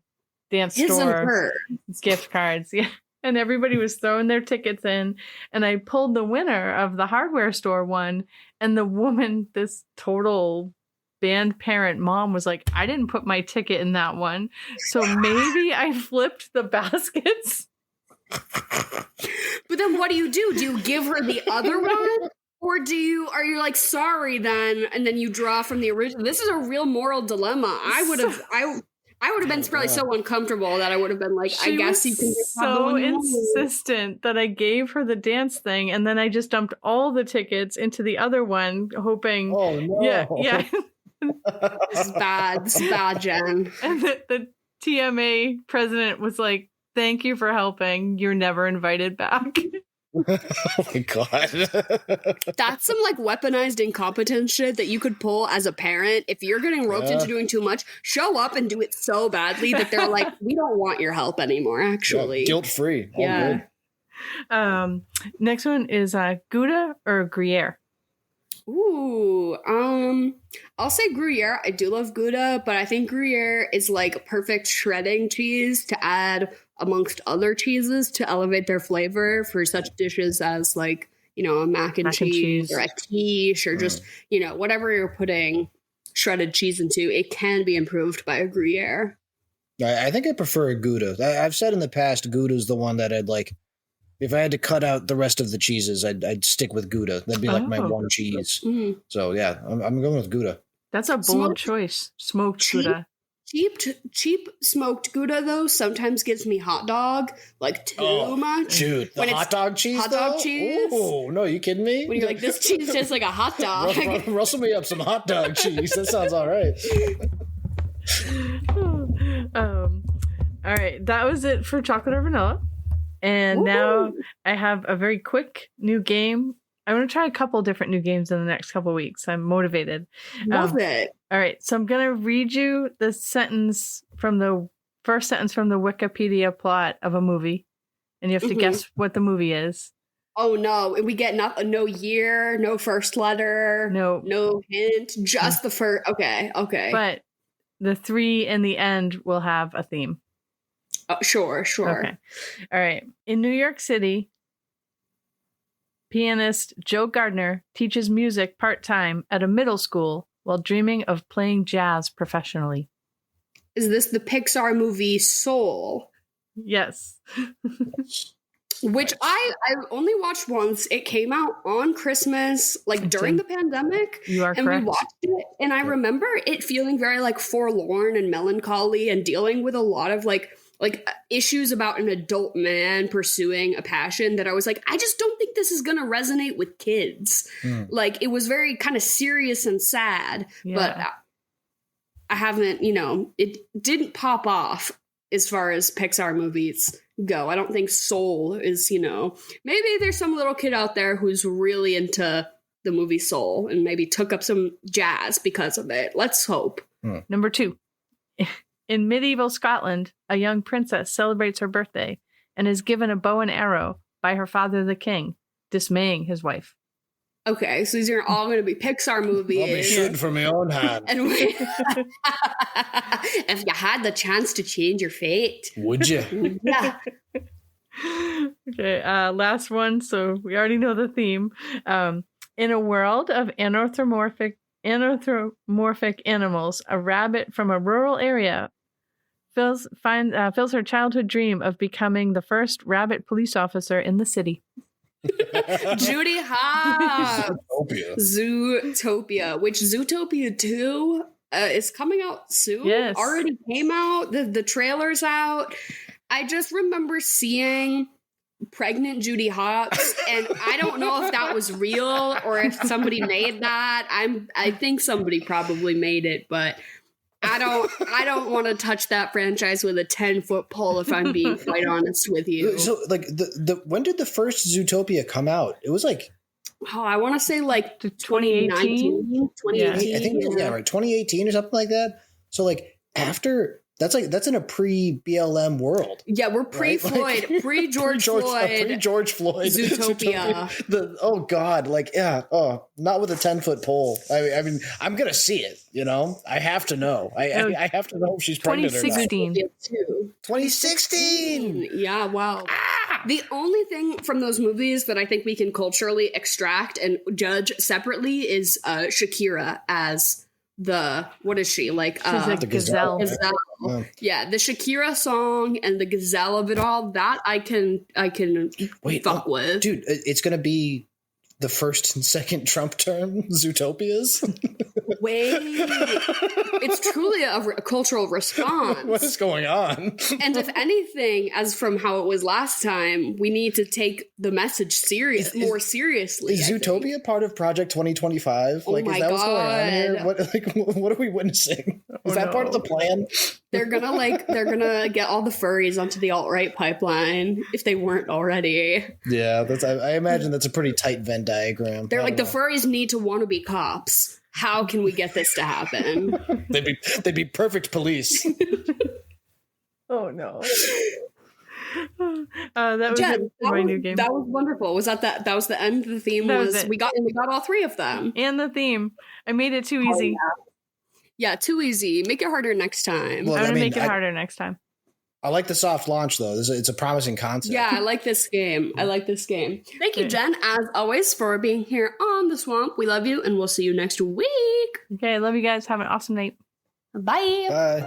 gift cards. Yeah. And everybody was throwing their tickets in, and I pulled the winner of the hardware store one, and the woman, this total band parent mom, was like, I didn't put my ticket in that one. So maybe I flipped the baskets. But then what do? Do you give her the other one? Or are you like, sorry then, and then you draw from the original? This is a real moral dilemma. I would have been probably so uncomfortable that I would have been like, I guess you can just have the one you want. Insistent that I gave her the dance thing, and then I just dumped all the tickets into the other one, hoping. Oh no! Yeah. This is bad, Jen. And the TMA president was like, "Thank you for helping. You're never invited back." Oh my god. That's some like weaponized incompetence shit that you could pull as a parent. If you're getting roped into doing too much, show up and do it so badly that they're like, we don't want your help anymore, actually. Yeah, guilt free. Yeah. Good. Next one is Gouda or Gruyere. Ooh, I'll say Gruyere. I do love Gouda, but I think Gruyere is like perfect shredding cheese to add amongst other cheeses to elevate their flavor for such dishes as like, a mac and cheese or a quiche or just, whatever you're putting shredded cheese into, it can be improved by a Gruyere. I think I prefer a Gouda. I've said in the past, Gouda is the one that I'd like. If I had to cut out the rest of the cheeses, I'd stick with Gouda. That'd be like my one cheese. Mm-hmm. So yeah, I'm going with Gouda. That's a bold choice. Smoked Gouda. Cheap smoked Gouda though sometimes gives me hot dog like too much. Dude, the hot dog cheese. Hot dog cheese. Oh no, you kidding me? When you're like, this cheese tastes like a hot dog. Rustle me up some hot dog cheese. That sounds all right. All right, that was it for chocolate or vanilla. And now I have a very quick new game I'm going to try a couple different new games in the next couple of weeks. I'm motivated. Love it. All right. So I'm going to read you the first sentence from the Wikipedia plot of a movie. And you have to guess what the movie is. Oh, no. We get no year, no first letter, no hint, just the first. Okay. But the 3 in the end will have a theme. Oh, sure. Okay. All right. In New York City, pianist Joe Gardner teaches music part-time at a middle school while dreaming of playing jazz professionally. Is this the Pixar movie Soul? Yes. Which I only watched once. It came out on Christmas, like during the pandemic. You are and correct. We watched it, and I remember it feeling very like forlorn and melancholy and dealing with a lot of like issues about an adult man pursuing a passion that I was like, I just don't think this is going to resonate with kids. Like, it was very kind of serious and sad, but I haven't, it didn't pop off as far as Pixar movies go. I don't think Soul is, maybe there's some little kid out there who's really into the movie Soul and maybe took up some jazz because of it. Let's hope. Number 2. In medieval Scotland, a young princess celebrates her birthday and is given a bow and arrow by her father, the king, dismaying his wife. Okay, so these are all going to be Pixar movies. I'll be shooting from my own hand. And if you had the chance to change your fate, would you? Yeah. Okay, last one. So we already know the theme. In a world of anthropomorphic animals, a rabbit from a rural area fills her childhood dream of becoming the first rabbit police officer in the city. Judy Hopps. Zootopia. Which Zootopia 2 is coming out soon. Yes. Already came out. The trailer's out. I just remember seeing pregnant Judy Hopps, and I don't know if that was real or if somebody made that. I think somebody probably made it, but I don't want to touch that franchise with a 10-foot pole, if I'm being quite honest with you. So, like, when did the first Zootopia come out? It was like, I want to say like 2018. 2018. I think it was, right, 2018 or something like that. So, like, after that's in a pre-BLM world. Yeah, we're pre-Floyd, right? pre-George Floyd. Pre-George Floyd. Zootopia. Oh, God. Like, yeah. Oh, not with a 10-foot pole. I mean, I'm going to see it, I have to know. I have to know if she's pregnant or not. 2016. Yeah, wow. The only thing from those movies that I think we can culturally extract and judge separately is Shakira as what is she like? She's a gazelle. Yeah, the Shakira song and the gazelle of it all, that I can fuck with. Dude, it's gonna be the first and second Trump term Zootopias. Wait, it's truly a cultural response. What is going on? And if anything, as from how it was last time, we need to take the message more seriously. Is Zootopia part of Project 2025? Oh, my is that what's going on God. here? What are we witnessing? Is that part of the plan? They're gonna get all the furries onto the alt-right pipeline if they weren't already. Yeah, I imagine that's a pretty tight Venn diagram. They're like, the furries need to want to be cops. How can we get this to happen? They'd be perfect police. Oh no. That was Jen, my new game. That was wonderful. Was that was the end? The theme was we got all 3 of them. And the theme. I made it too easy. Yeah, too easy. Make it harder next time. Well, I'm gonna make it harder next time. I like the soft launch though. It's a promising concept. Yeah, I like this game. Thank you, Jen, as always, for being here on The Swamp. We love you, and we'll see you next week. Okay, love you guys. Have an awesome night. Bye. Bye.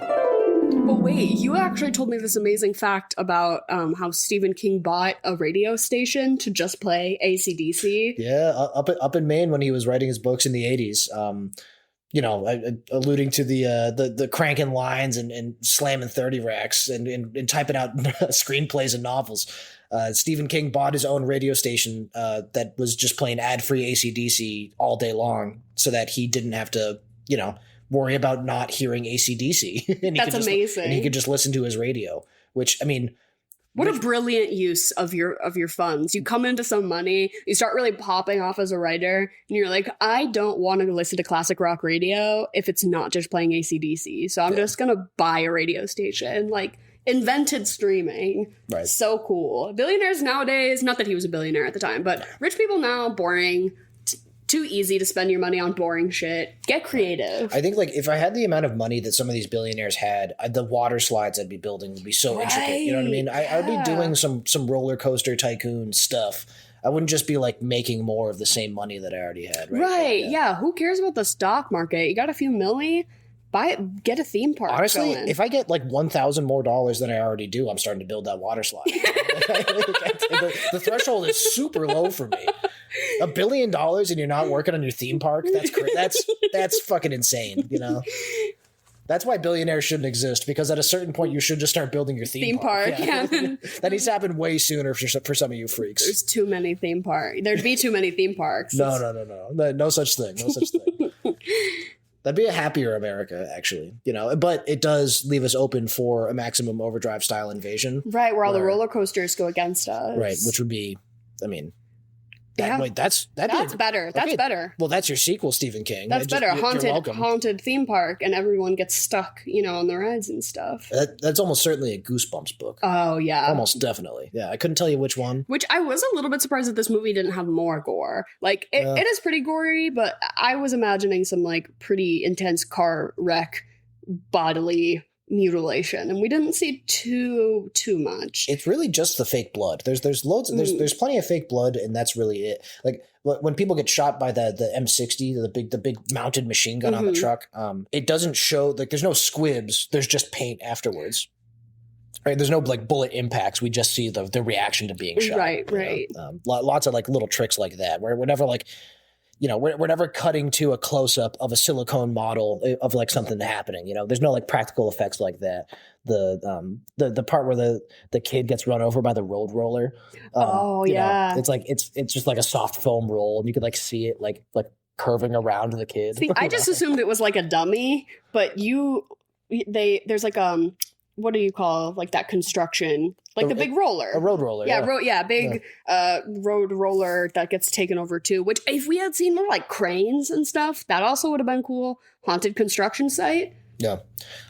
But wait, you actually told me this amazing fact about how Stephen King bought a radio station to just play AC/DC. Yeah, up in Maine when he was writing his books in the 80s. Alluding to the cranking lines and slamming 30 racks and typing out screenplays and novels. Stephen King bought his own radio station that was just playing ad-free AC/DC all day long so that he didn't have to, worry about not hearing AC/DC. That's amazing. And he could just listen to his radio, which, I mean, What a brilliant use of your funds. You come into some money, you start really popping off as a writer, and you're like, I don't want to listen to classic rock radio if it's not just playing AC/DC. So I'm just going to buy a radio station. Like, invented streaming. Right. So cool. Billionaires nowadays, not that he was a billionaire at the time, but rich people now, boring. Too easy to spend your money on boring shit. Get creative. I think, like, if I had the amount of money that some of these billionaires had, the water slides I'd be building would be so intricate. You know what I mean? I'd be doing some roller coaster tycoon stuff. I wouldn't just be, like, making more of the same money that I already had. Right. Yeah. Who cares about the stock market? You got a few milli? Get a theme park. Honestly, going. if I get like $1,000 more than I already do, I'm starting to build that water slide. The threshold is super low for me. $1 billion and you're not working on your theme park? That's fucking insane, you know? That's why billionaires shouldn't exist, because at a certain point you should just start building your theme park. Yeah. That needs to happen way sooner for some of you freaks. There's too many theme parks. There'd be too many theme parks. No. No such thing. No such thing. That'd be a happier America, actually, you know, but it does leave us open for a Maximum Overdrive style invasion. Right, where all the roller coasters go against us. Right, which would be, I mean, that's better. That's better. Well, that's your sequel, Stephen King. That's better. Haunted theme park, and everyone gets stuck, you know, on the rides and stuff. That's almost certainly a Goosebumps book. Oh yeah, almost definitely. Yeah, I couldn't tell you which one. Which I was a little bit surprised that this movie didn't have more gore. Like it is pretty gory, but I was imagining some like pretty intense car wreck, bodily mutilation, and we didn't see too much. It's really just the fake blood. There's loads. There's plenty of fake blood, and that's really it. Like when people get shot by the M60, the big mounted machine gun on the truck, it doesn't show, like, there's no squibs. There's just paint afterwards. Right? There's no like bullet impacts. We just see the reaction to being shot. Right. Lots of like little tricks like that, where whenever like, you know, we're never cutting to a close-up of a silicone model of like something happening. You know, there's no like practical effects like that. The part where the kid gets run over by the road roller. You know, it's like it's just like a soft foam roll, and you could like see it like curving around the kid. See, I just assumed it was like a dummy, but there's like what do you call like that construction? Like the big roller. A road roller. Big road roller that gets taken over too, which if we had seen more like cranes and stuff, that also would have been cool. Haunted construction site. Yeah.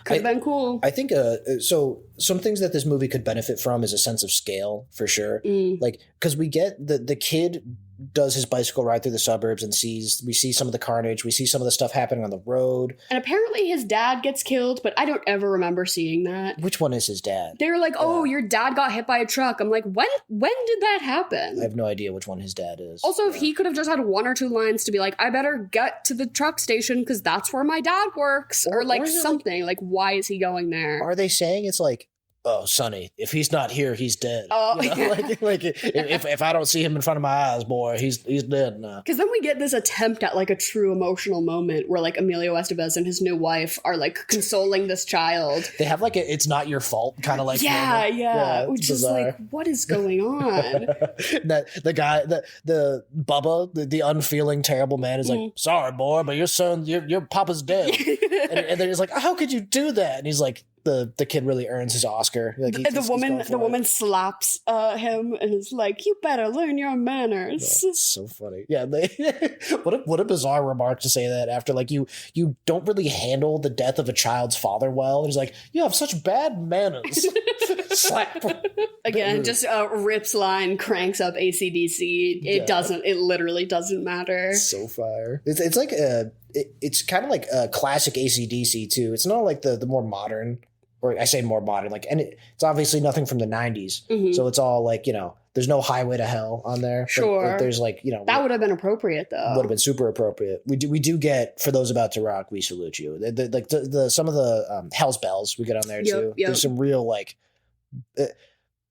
Could have been cool. I think so some things that this movie could benefit from is a sense of scale, for sure. Like, because we get the kid does his bicycle ride through the suburbs and we see some of the carnage, we see some of the stuff happening on the road. And apparently his dad gets killed, but I don't ever remember seeing that. Which one is his dad? They were like, oh, your dad got hit by a truck. I'm like, when did that happen? I have no idea which one his dad is. Also, if he could have just had one or two lines to be like, I better get to the truck station because that's where my dad works, or like something. Like, why is he going there? Are they saying it's like, oh, Sonny, if he's not here, he's dead. Oh, you know? like if I don't see him in front of my eyes, boy, he's dead now. Because then we get this attempt at like a true emotional moment where like Emilio Estevez and his new wife are like consoling this child. They have like it's not your fault kind of like which is like, what is going on? The guy, the Bubba, the unfeeling terrible man is like, sorry, boy, but your son, your papa's dead. and then he's like, how could you do that? And he's like, the kid really earns his Oscar. Like the woman slaps him and is like, "You better learn your manners." That's so funny. Yeah, what a bizarre remark to say that after like you don't really handle the death of a child's father well. And he's like, "You have such bad manners." Slap. Again, just Rip's line cranks up AC/DC. It literally doesn't matter. So fire. It's like it's kind of like a classic AC/DC too. It's not like the more modern. Or I say more modern, like, and it's obviously nothing from the 90s. So it's all like, you know, there's no Highway to Hell on there. Sure. But there's like, you know. That would have been appropriate though. Would have been super appropriate. We do get, for those about to rock, we salute you. Some of the Hell's Bells we get on there too. Yep. There's some real like,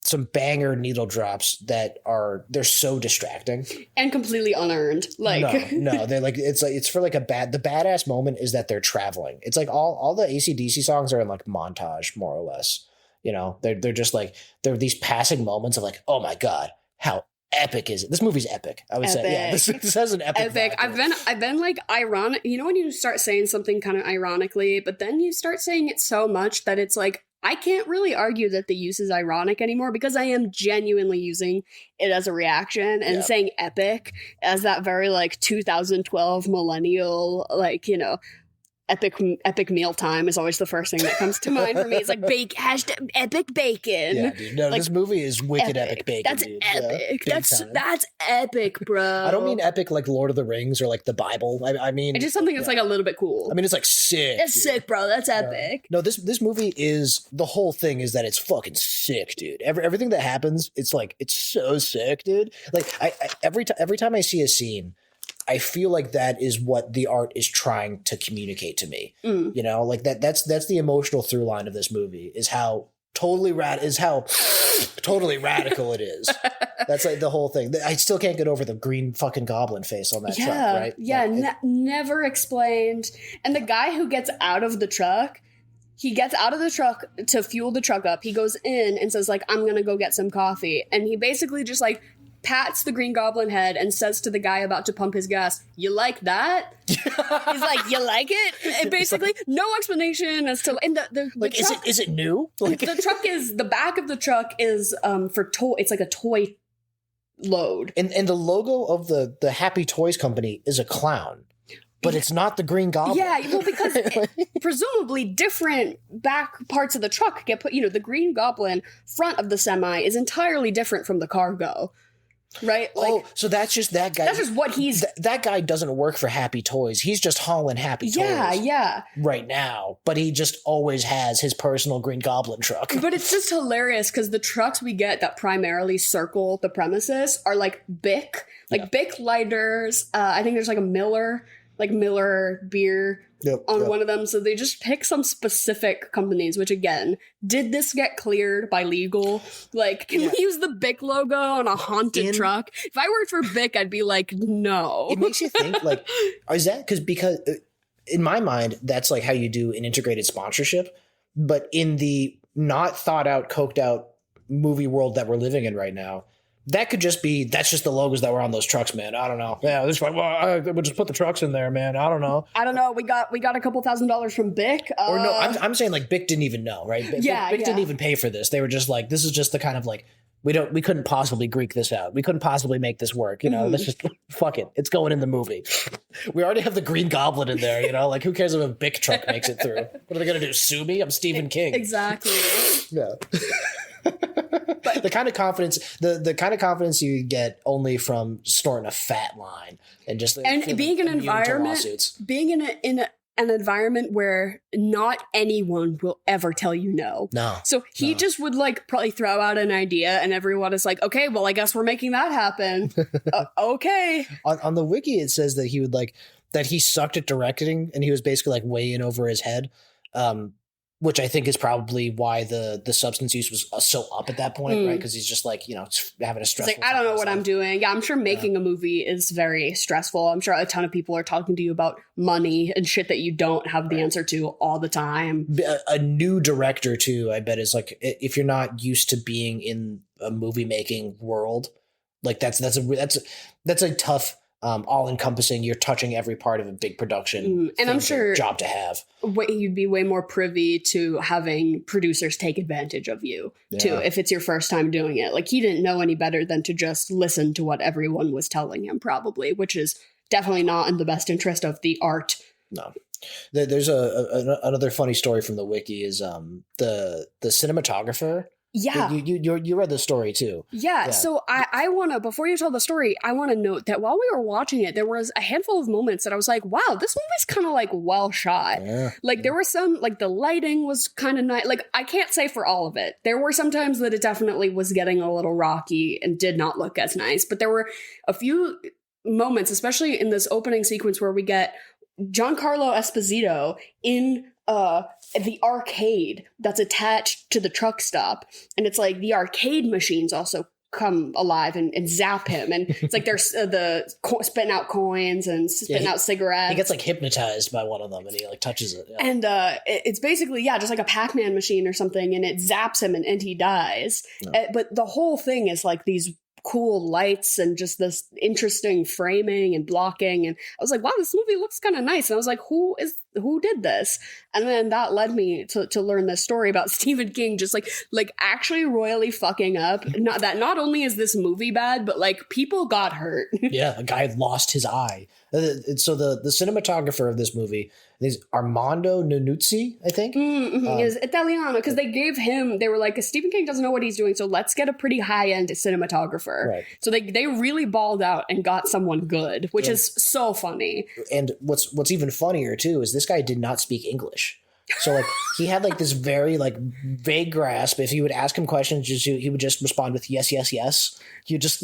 some banger needle drops they're so distracting and completely unearned. Like no, they're like it's for like the badass moment is that they're traveling. It's like all the AC/DC songs are in like montage more or less. You know, they're just like they're these passing moments of like, oh my god, how epic is it? This movie's epic. I would say, yeah. This has an epic. I've been like ironic. You know when you start saying something kind of ironically, but then you start saying it so much that it's like, I can't really argue that the use is ironic anymore because I am genuinely using it as a reaction and saying epic as that very like 2012 millennial, like, you know, epic mealtime is always the first thing that comes to mind for me. It's like hashtag epic bacon. Yeah, dude. No, like, this movie is wicked epic bacon. That's dude. epic. Yeah, that's epic, bro. I don't mean epic like Lord of the Rings or like the Bible. I mean it's just something that's like a little bit cool. I mean, it's like sick. That's sick, bro. That's epic. No, this movie is, the whole thing is that it's fucking sick, dude. Everything that happens, it's like, it's so sick, dude. Like every time I see a scene, I feel like that is what the art is trying to communicate to me. You know, like that's the emotional through line of this movie, is how totally radical it is. That's like the whole thing. I still can't get over the green fucking goblin face on that truck, right? Yeah, like, never explained. And the guy who gets out of the truck, he gets out of the truck to fuel the truck up. He goes in and says, like, I'm going to go get some coffee. And he basically just, like, pats the Green Goblin head and says to the guy about to pump his gas, "You like that?" He's like, "You like it?" And basically, no explanation as to. And the like, truck, is it new? Like, the back of the truck is for toy. It's like a toy load, and the logo of the Happy Toys company is a clown. But it's not the Green Goblin. Yeah, well, because presumably different back parts of the truck get put. You know, the Green Goblin front of the semi is entirely different from the cargo, right? Like, so that's just that guy. That's just what he's. That guy doesn't work for Happy Toys. He's just hauling Happy Toys. Yeah. Right now, but he just always has his personal Green Goblin truck. But it's just hilarious because the trucks we get that primarily circle the premises are like Bic lighters. I think there's like a Miller beer on one of them. So they just pick some specific companies, which again, did this get cleared by legal? Like, can we use the Bic logo on a haunted truck? If I worked for Bic, I'd be like, no. It makes you think, like, is that because in my mind, that's like how you do an integrated sponsorship. But in the not thought out, coked out movie world that we're living in right now, that could just be, that's just the logos that were on those trucks, man. I don't know. Yeah, this one, we'll just put the trucks in there, man. I don't know. We got a couple $1,000s from Bic. Or no, I'm saying like Bic didn't even know, right? Bic didn't even pay for this. They were just like, this is just the kind of like, we couldn't possibly Greek this out. We couldn't possibly make this work. You know, let's just, fuck it. It's going in the movie. We already have the Green Goblin in there, you know? Like, who cares if a Bic truck makes it through? What are they going to do? Sue me? I'm Stephen King. Exactly. Yeah. But the kind of confidence you get only from snorting a fat line and just being in an environment where not anyone will ever tell you no. No. So he just would like probably throw out an idea and everyone is like, okay, well, I guess we're making that happen. Okay. On the wiki, it says that he would that he sucked at directing and he was basically like way in over his head. Which I think is probably why the substance use was so up at that point, right? Because he's just like, you know, having a stressful. It's like, I don't know what I'm doing. Yeah, I'm sure making a movie is very stressful. I'm sure a ton of people are talking to you about money and shit that you don't have the answer to all the time. A new director too, I bet, is like, if you're not used to being in a movie making world, like that's a tough. All-encompassing, you're touching every part of a big production and I'm sure job to have. You'd be way more privy to having producers take advantage of you too if it's your first time doing it. Like, he didn't know any better than to just listen to what everyone was telling him, probably, which is definitely not in the best interest of the art. No. There's another funny story from the wiki is the cinematographer. Yeah. You read the story too. Yeah. So I want to, before you tell the story, I want to note that while we were watching it, there was a handful of moments that I was like, wow, this movie's kind of like well shot. Yeah. Like there were some, like the lighting was kind of nice. Like I can't say for all of it. There were some times that it definitely was getting a little rocky and did not look as nice. But there were a few moments, especially in this opening sequence where we get Giancarlo Esposito in the arcade that's attached to the truck stop, and it's like the arcade machines also come alive and zap him, and it's like they're spitting out coins and spitting out cigarettes. He gets like hypnotized by one of them, and he like touches it. Yeah. And it's basically just like a Pac-Man machine or something, and it zaps him and he dies. No. But the whole thing is like these cool lights and just this interesting framing and blocking, and I was like, wow, this movie looks kind of nice. And I was like, who who did this? And then that led me to learn this story about Stephen King just like actually royally fucking up. Not only is this movie bad, but like people got hurt. Yeah, a guy lost his eye. So the cinematographer of this movie is Armando Nanuzzi, I think. He is Italiano, because they were like, Stephen King doesn't know what he's doing, so let's get a pretty high-end cinematographer. Right. So they really balled out and got someone good, which is so funny. And what's even funnier too is this guy did not speak English. So like he had like this very like vague grasp. If you would ask him questions, he would just respond with yes, yes, yes. You just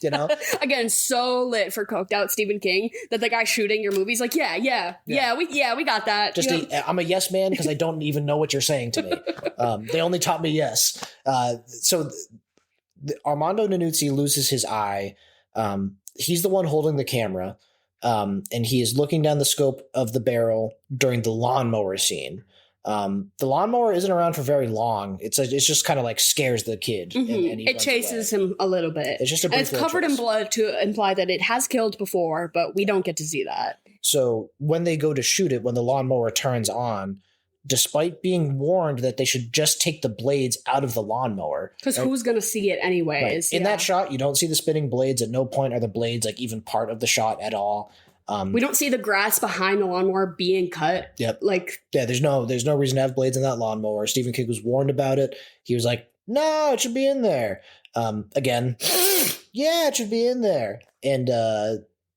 you know, again, so lit for coked out Stephen King that the guy shooting your movie's like, yeah, we got that. Just I'm a yes man because I don't even know what you're saying to me. They only taught me yes. So Armando Nanuzzi loses his eye. He's the one holding the camera. And he is looking down the scope of the barrel during the lawnmower scene. The lawnmower isn't around for very long. It's just kind of like scares the kid. And it chases him a little bit. It's just a brief and it's covered in blood to imply that it has killed before, but we don't get to see that. So when they go to shoot it, when the lawnmower turns on, despite being warned that they should just take the blades out of the lawnmower. Because who's going to see it anyways? Right. In that shot, you don't see the spinning blades. At no point are the blades like even part of the shot at all. We don't see the grass behind the lawnmower being cut. Yep. Like, yeah, there's no reason to have blades in that lawnmower. Stephen King was warned about it. He was like, no, it should be in there. Again, yeah, it should be in there. And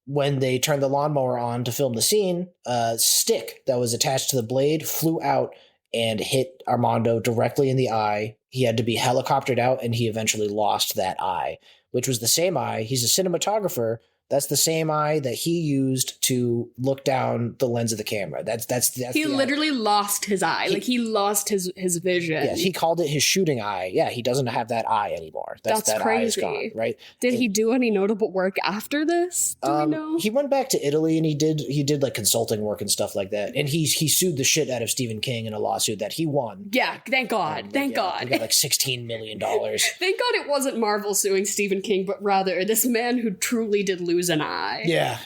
when they turned the lawnmower on to film the scene, a stick that was attached to the blade flew out and hit Armando directly in the eye. He had to be helicoptered out, and he eventually lost that eye, which was the same eye. He's a cinematographer. That's the same eye that he used to look down the lens of the camera. That's he literally lost his eye. Like he lost his vision. Yeah, he called it his shooting eye. Yeah, he doesn't have that eye anymore. That crazy. Eye is gone, right? Did he do any notable work after this? Do we know? He went back to Italy and he did like consulting work and stuff like that. And he sued the shit out of Stephen King in a lawsuit that he won. Yeah, thank God. Thank God. He got like $16 million. Thank God it wasn't Marvel suing Stephen King, but rather this man who truly did lose an eye. Yeah.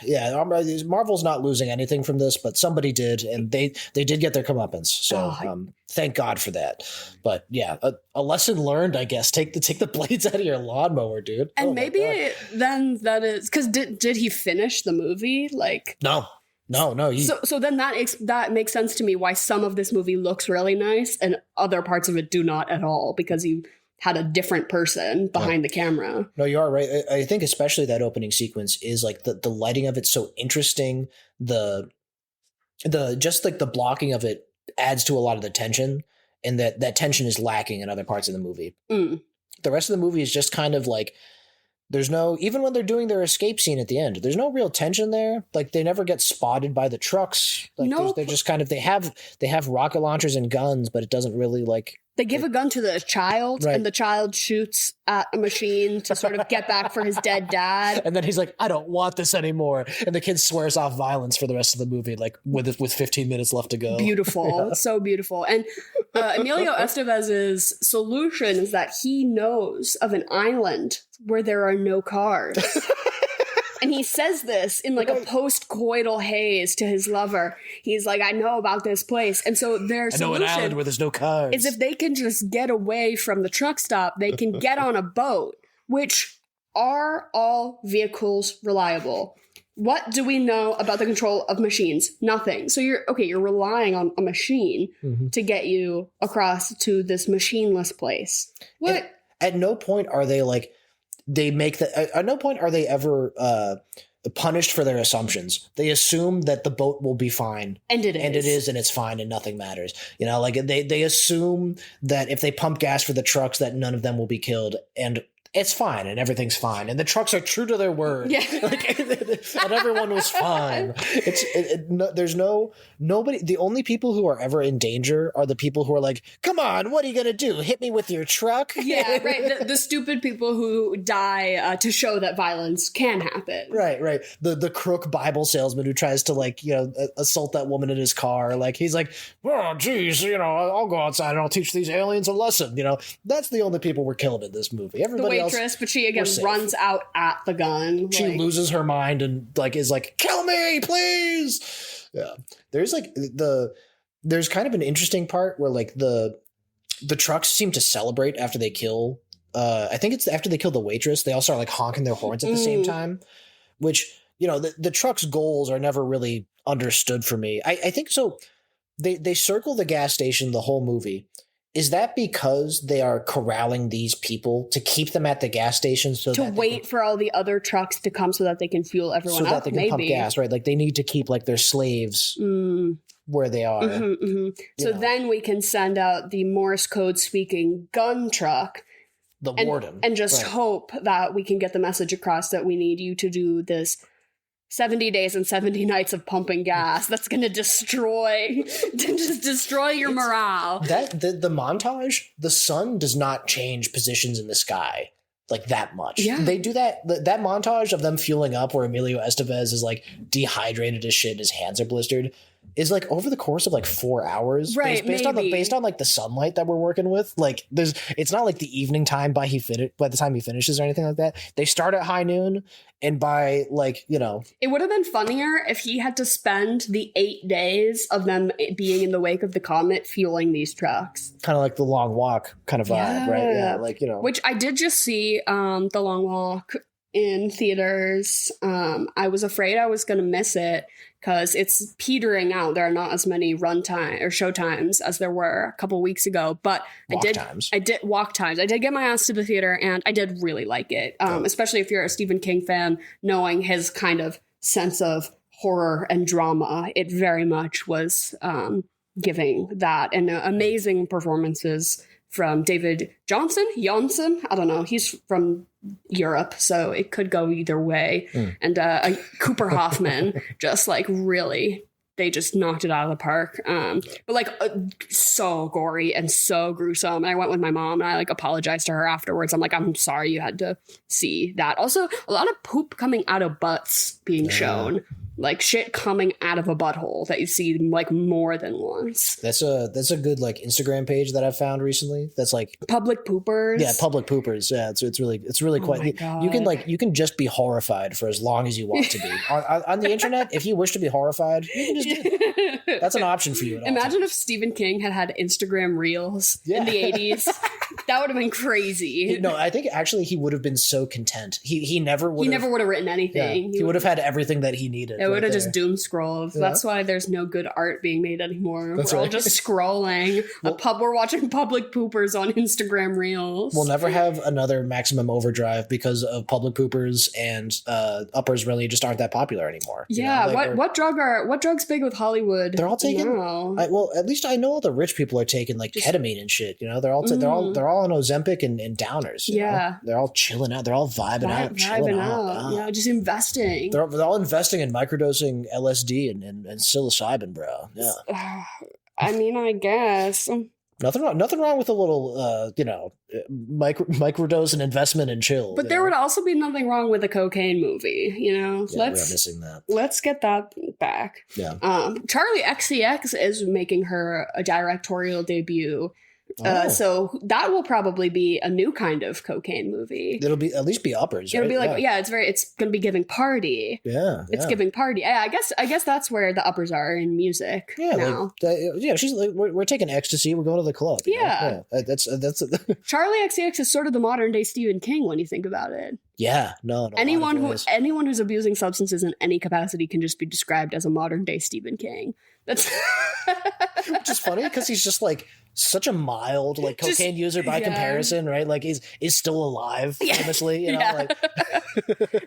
Marvel's not losing anything from this, but somebody did, and they did get their comeuppance. So thank God for that. But yeah, a lesson learned, I guess. Take the blades out of your lawnmower, dude. And maybe then that is because did he finish the movie? Like no. So then that makes sense to me why some of this movie looks really nice and other parts of it do not at all, because he had a different person behind the camera. No, you are right. I think especially that opening sequence is like the lighting of it so interesting. The just like the blocking of it adds to a lot of the tension, and that tension is lacking in other parts of the movie. The rest of the movie is just kind of like there's no, even when they're doing their escape scene at the end, there's no real tension there. Like they never get spotted by the trucks. Like they're just kind of they have rocket launchers and guns, but it doesn't really like. They give a gun to the child, and the child shoots at a machine to sort of get back for his dead dad. And then he's like, I don't want this anymore. And the kid swears off violence for the rest of the movie, like with 15 minutes left to go. Beautiful. Yeah. So beautiful. And Emilio Estevez's solution is that he knows of an island where there are no cars. And he says this in like a post-coital haze to his lover. He's like, I know about this place. And so their solution an island where there's no cars is if they can just get away from the truck stop, they can get on a boat. Which, are all vehicles reliable? What do we know about the control of machines? Nothing. So you're relying on a machine to get you across to this machineless place. What? At no point are they like, at no point are they ever punished for their assumptions. They assume that the boat will be fine. And it is. And it's fine and nothing matters. You know, like they assume that if they pump gas for the trucks that none of them will be killed, and it's fine and everything's fine. And the trucks are true to their word. Yeah. And everyone was fine. There's nobody. The only people who are ever in danger are the people who are like, come on, what are you going to do? Hit me with your truck? Yeah, right. The stupid people who die to show that violence can happen. Right. The crook Bible salesman who tries to like, assault that woman in his car. Like, he's like, oh, geez, I'll go outside and I'll teach these aliens a lesson. That's the only people we're killing in this movie. Everybody waitress, but she again runs out at the gun. She loses her mind and like is like, kill me, please. Yeah. There's like there's kind of an interesting part where like the trucks seem to celebrate after they kill I think it's after they kill the waitress, they all start like honking their horns at the same time, which, you know, the truck's goals are never really understood for me. I think so. They circle the gas station the whole movie. Is that because they are corralling these people to keep them at the gas station so to that wait for all the other trucks to come so that they can fuel everyone so up? that they can pump gas, right? Like they need to keep like their slaves where they are. So then we can send out the Morse code speaking gun truck, the warden, and just hope that we can get the message across that we need you to do this 70 days and 70 nights of pumping gas. That's going to destroy your morale. That the montage, the sun does not change positions in the sky like that much. Yeah. They do that montage of them fueling up where Emilio Estevez is like dehydrated as shit and his hands are blistered is like over the course of like 4 hours. Right. Based on like the sunlight that we're working with. Like it's not like the evening time by the time he finishes or anything like that. They start at high noon, and by like, you know, it would have been funnier if he had to spend the 8 days of them being in the wake of the comet fueling these trucks. Kind of like the Long Walk kind of vibe, right? Yeah, like, you know. Which I did just see the Long Walk in theaters. I was afraid I was going to miss it because it's petering out. There are not as many runtime or show times as there were a couple weeks ago, but I did walk times. I did get my ass to the theater and I did really like it. Especially if you're a Stephen King fan, knowing his kind of sense of horror and drama, it very much was giving that, and amazing performances from David Johnson. I don't know. He's from Europe, so it could go either way. And Cooper Hoffman, just like really, they just knocked it out of the park. But like so gory and so gruesome. And I went with my mom and I like apologized to her afterwards. I'm like, I'm sorry you had to see that. Also, a lot of poop coming out of butts being shown. Like shit coming out of a butthole that you see like more than once. That's a good like Instagram page that I've found recently. That's like Public Poopers. Yeah, Public Poopers. Yeah, it's really quite. You can just be horrified for as long as you want to be on the internet. If you wish to be horrified, you can just do it. That's an option for you. Imagine if Stephen King had Instagram Reels in the 80s. That would have been crazy. No, I think actually he would have been so content. He never would have written anything. Yeah, he would have had everything that he needed. It would have just doom scrolled. Yeah. That's why there's no good art being made anymore. We're all just scrolling. We're watching Public Poopers on Instagram Reels. We'll never have another Maximum Overdrive because of Public Poopers, and uppers really just aren't that popular anymore. Yeah, what drug's big with Hollywood? They're all taking. Well, at least I know all the rich people are taking like ketamine and shit. You know, they're all on Ozempic and downers. You know? They're all chilling out. They're all vibing out. Yeah, just investing. They're all investing in microdosing LSD and psilocybin, bro. Yeah. I mean, I guess. Nothing wrong with a little, microdose and investment and chill. But there would also be nothing wrong with a cocaine movie, you know? Yeah, we're missing that. Let's get that back. Yeah. Charlie XCX is making her a directorial debut. So that will probably be a new kind of cocaine movie. It'll be at least be uppers. It'll be like, it's going to be giving party. Yeah. It's giving party. Yeah, I guess that's where the uppers are in music. Yeah. Now. She's like, we're taking ecstasy. We're going to the club. Yeah. That's Charlie XCX is sort of the modern day Stephen King when you think about it. Yeah. No. Anyone who's abusing substances in any capacity can just be described as a modern day Stephen King. That's which is funny because he's just like such a mild like cocaine user by comparison, right? Like is still alive, famously. You know, like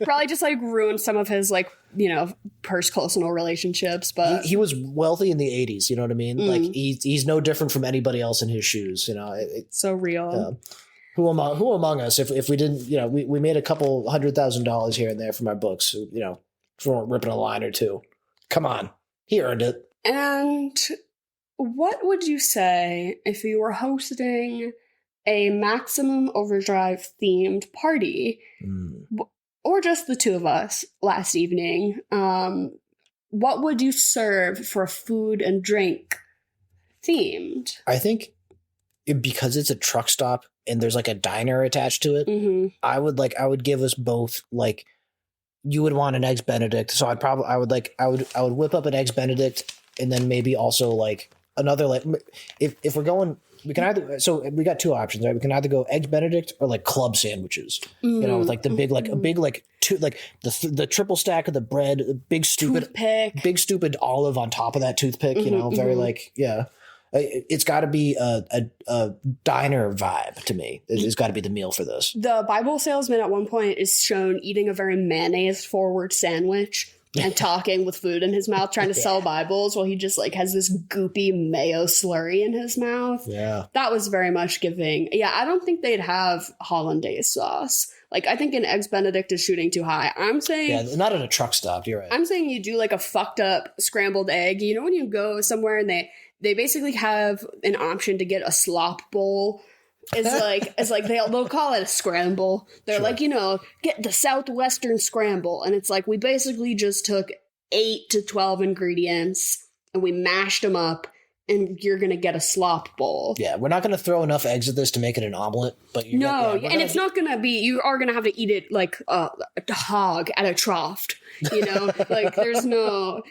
probably just like ruined some of his like, you know, personal relationships. But he was wealthy in the 80s. You know what I mean? Like he's no different from anybody else in his shoes. You know, it's so real. Who among us, if we didn't, you know, we made a couple $100,000 here and there from our books, you know, for ripping a line or two. Come on, he earned it. And what would you say if you were hosting a Maximum Overdrive themed party, or just the two of us last evening? What would you serve for food and drink themed? I think because it's a truck stop and there's like a diner attached to it, I would give us both like you would want an eggs Benedict. So I would whip up an eggs Benedict, and then maybe also like another, like if we're going, we can either, so we got two options, right? We can either go eggs Benedict or like club sandwiches, you know, with like the big, like a big, like two, like the triple stack of the bread, the big stupid olive on top of that toothpick, you know, very like, yeah. It's got to be a diner vibe to me. It's got to be the meal for this. The Bible salesman at one point is shown eating a very mayonnaise-forward sandwich and talking with food in his mouth, trying to sell Bibles while he just like has this goopy mayo slurry in his mouth. Yeah. That was very much giving. Yeah, I don't think they'd have hollandaise sauce. Like, I think an eggs Benedict is shooting too high. I'm saying... Yeah, not at a truck stop. You're right. I'm saying you do like a fucked up scrambled egg. You know when you go somewhere and they basically have an option to get a slop bowl. It's like they'll call it a scramble. They're like, you know, get the Southwestern scramble. And it's like, we basically just took 8 to 12 ingredients and we mashed them up, and you're going to get a slop bowl. Yeah, we're not going to throw enough eggs at this to make it an omelet. But and it's not going to be, you are going to have to eat it like a hog at a trough. You know, like there's no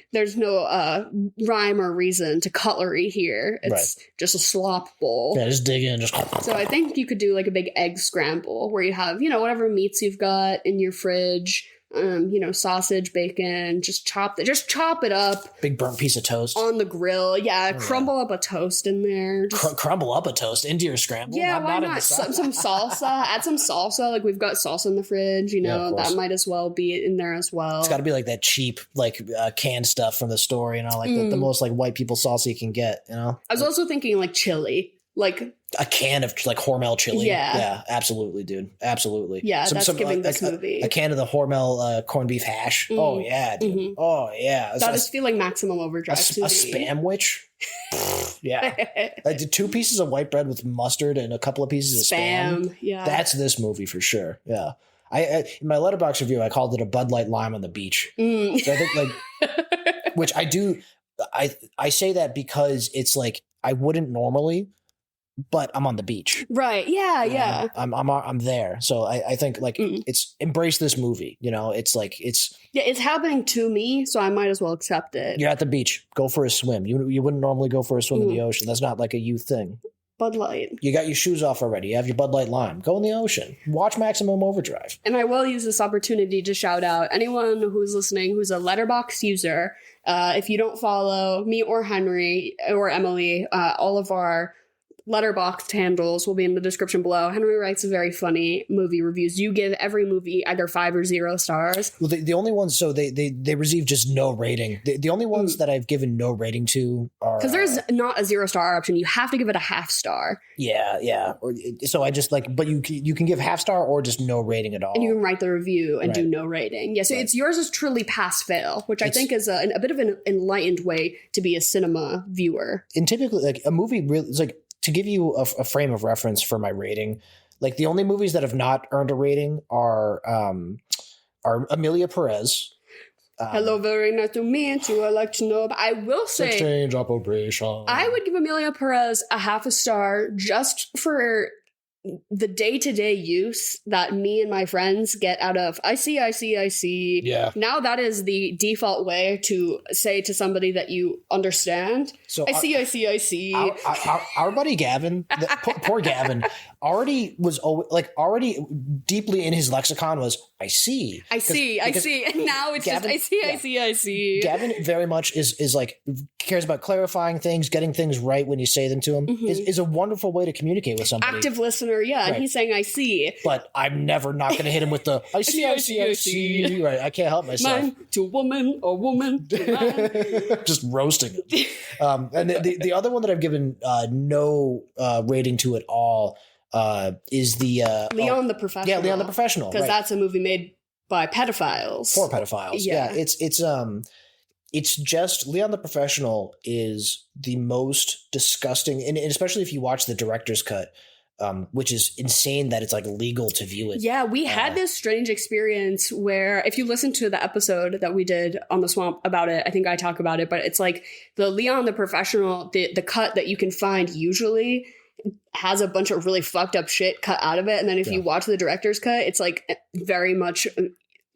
rhyme or reason to cutlery here. It's just a slop bowl. Yeah, just dig in. So I think you could do like a big egg scramble where you have, you know, whatever meats you've got in your fridge, you know, sausage, bacon, just chop it up. Big burnt piece of toast on the grill. Yeah, crumble up a toast in there. Crumble up a toast into your scramble. Yeah, why not? Some salsa. Add some salsa. Like, we've got salsa in the fridge. You know, that might as well be in there as well. It's got to be like that cheap, like canned stuff from the store. You know, like the most like white people salsa you can get. You know, I was also thinking like chili. Like a can of like Hormel chili. Yeah, absolutely, dude. Absolutely. Yeah, that's giving this movie. A can of the Hormel corned beef hash. Oh yeah, dude. Oh yeah. That is feeling maximum overdrive. A spam witch. Yeah. I did 2 pieces of white bread with mustard and a couple of pieces of spam. Yeah, that's this movie for sure. Yeah. I in my Letterboxd review, I called it a Bud Light Lime on the beach. So I think like, which I do. I say that because it's like I wouldn't normally, but I'm on the beach. Right. Yeah. Yeah. I'm there. So I think like it's embrace this movie. You know, it's like it's happening to me, so I might as well accept it. You're at the beach. Go for a swim. You wouldn't normally go for a swim in the ocean. That's not like a youth thing. Bud Light. You got your shoes off already. You have your Bud Light Lime. Go in the ocean. Watch Maximum Overdrive. And I will use this opportunity to shout out anyone who's listening who's a Letterboxd user. If you don't follow me or Henry or Emily, all of our Letterboxd handles will be in the description below. Henry writes very funny movie reviews. You give every movie either 5 or 0 stars. Well, the only ones, so they receive just no rating. The only ones that I've given no rating to are... Because there's not a 0-star option. You have to give it a half star. Yeah. So I just like, but you can give half star or just no rating at all. And you can write the review and do no rating. Yeah, so it's yours is truly pass-fail, which I think is a bit of an enlightened way to be a cinema viewer. And typically, like, a movie really is like... To give you a frame of reference for my rating, like the only movies that have not earned a rating are Amelia Perez. Hello, very nice to meet you. I'd like to know, but I will say, exchange operation. I would give Amelia Perez a half a star just for the day-to-day use that me and my friends get out of I see. Yeah. Now that is the default way to say to somebody that you understand. So I see. Our buddy Gavin, poor Gavin, already deeply in his lexicon was I see. And now it's Gavin, just I see. Gavin very much is like cares about clarifying things, getting things right when you say them to him. Is a wonderful way to communicate with somebody. Active listener, yeah, and he's saying I see. But I'm never not going to hit him with the I see. Right, I can't help myself. Man to woman or woman to man. Just roasting him. And the other one that I've given no rating to at all is the Leon the Professional. Yeah, Leon the Professional. Because that's a movie made by pedophiles. For pedophiles. Yeah. It's just Leon the Professional is the most disgusting, and especially if you watch the director's cut, which is insane that it's like legal to view it. Yeah, we had this strange experience where if you listen to the episode that we did on the Swamp about it, I think I talk about it, but it's like the Leon the Professional, the cut that you can find usually has a bunch of really fucked up shit cut out of it. And then if you watch the director's cut, it's like very much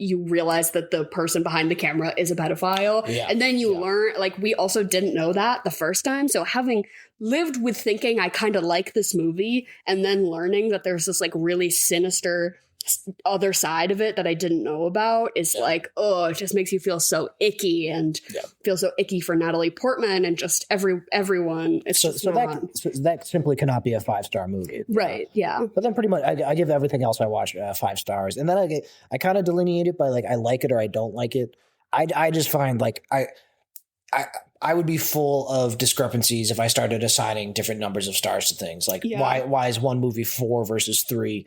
you realize that the person behind the camera is a pedophile. Yeah. And then you learn, like, we also didn't know that the first time. So having lived with thinking I kind of like this movie and then learning that there's this like really sinister other side of it that I didn't know about is like, oh, it just makes you feel so icky and feel so icky for Natalie Portman and just everyone. It's so that simply cannot be a 5-star movie. Right. Yeah. But then pretty much I give everything else I watch 5 stars. And then I kind of delineate it by like, I like it or I don't like it. I just find like, I would be full of discrepancies if I started assigning different numbers of stars to things. Like why is one movie 4 versus 3?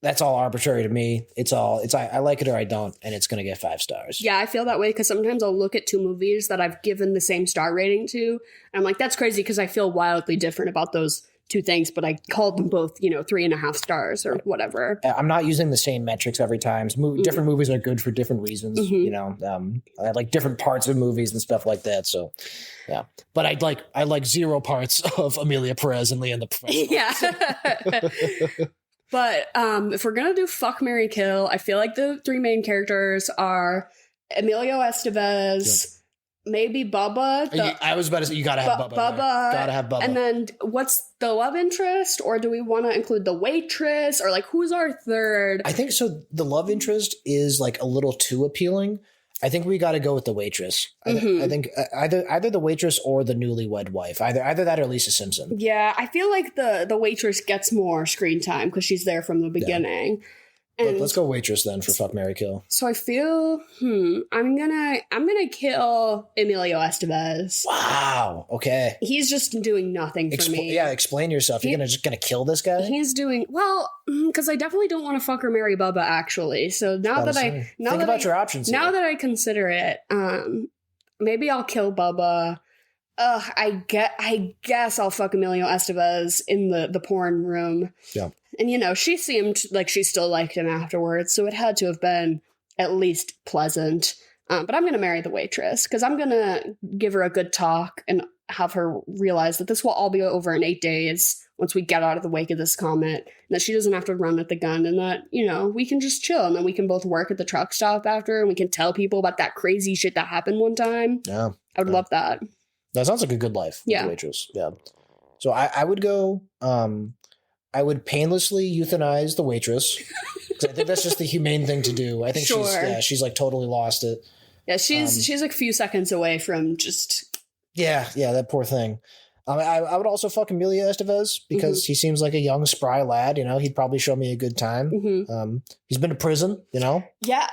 That's all arbitrary to me. I like it or I don't, and it's going to get 5 stars. Yeah, I feel that way because sometimes I'll look at 2 movies that I've given the same star rating to, and I'm like, that's crazy because I feel wildly different about those 2 things, but I called them both, 3.5 stars or whatever. I'm not using the same metrics every time. Different movies are good for different reasons. I like different parts of movies and stuff like that. So, yeah. But I like 0 parts of Amelia Perez and Leon the Professional. Yeah. But if we're going to do fuck, marry, kill, I feel like the 3 main characters are Emilio Estevez, maybe Bubba. I was about to say, you got to have Bubba. Gotta have Bubba. And then what's the love interest? Or do we want to include the waitress? Or like, who's our third? I think so. The love interest is like a little too appealing. I think we got to go with the waitress. I think either the waitress or the newlywed wife. Either that or Lisa Simpson. Yeah, I feel like the waitress gets more screen time because she's there from the beginning. And let's go waitress then for fuck, marry, kill. So I feel I'm gonna kill Emilio Estevez. Wow. Okay. He's just doing nothing for me. Yeah, explain yourself. You're just gonna kill this guy? He's doing well because I definitely don't want to fuck or marry Bubba actually. So now that think about your options. Now that I consider it, maybe I'll kill Bubba. I guess I'll fuck Emilio Estevez in the porn room. Yeah. And, she seemed like she still liked him afterwards, so it had to have been at least pleasant. But I'm going to marry the waitress because I'm going to give her a good talk and have her realize that this will all be over in 8 days once we get out of the wake of this comet, and that she doesn't have to run at the gun, and that, we can just chill, and then we can both work at the truck stop after, and we can tell people about that crazy shit that happened one time. Yeah. I would love that. That sounds like a good life. Yeah. The waitress. Yeah. So I would go... I would painlessly euthanize the waitress because I think that's just the humane thing to do. I think she's like totally lost it. Yeah, she's like a few seconds away from just. Yeah, that poor thing. I would also fuck Emilio Estevez because he seems like a young, spry lad. He'd probably show me a good time. He's been to prison. Yeah,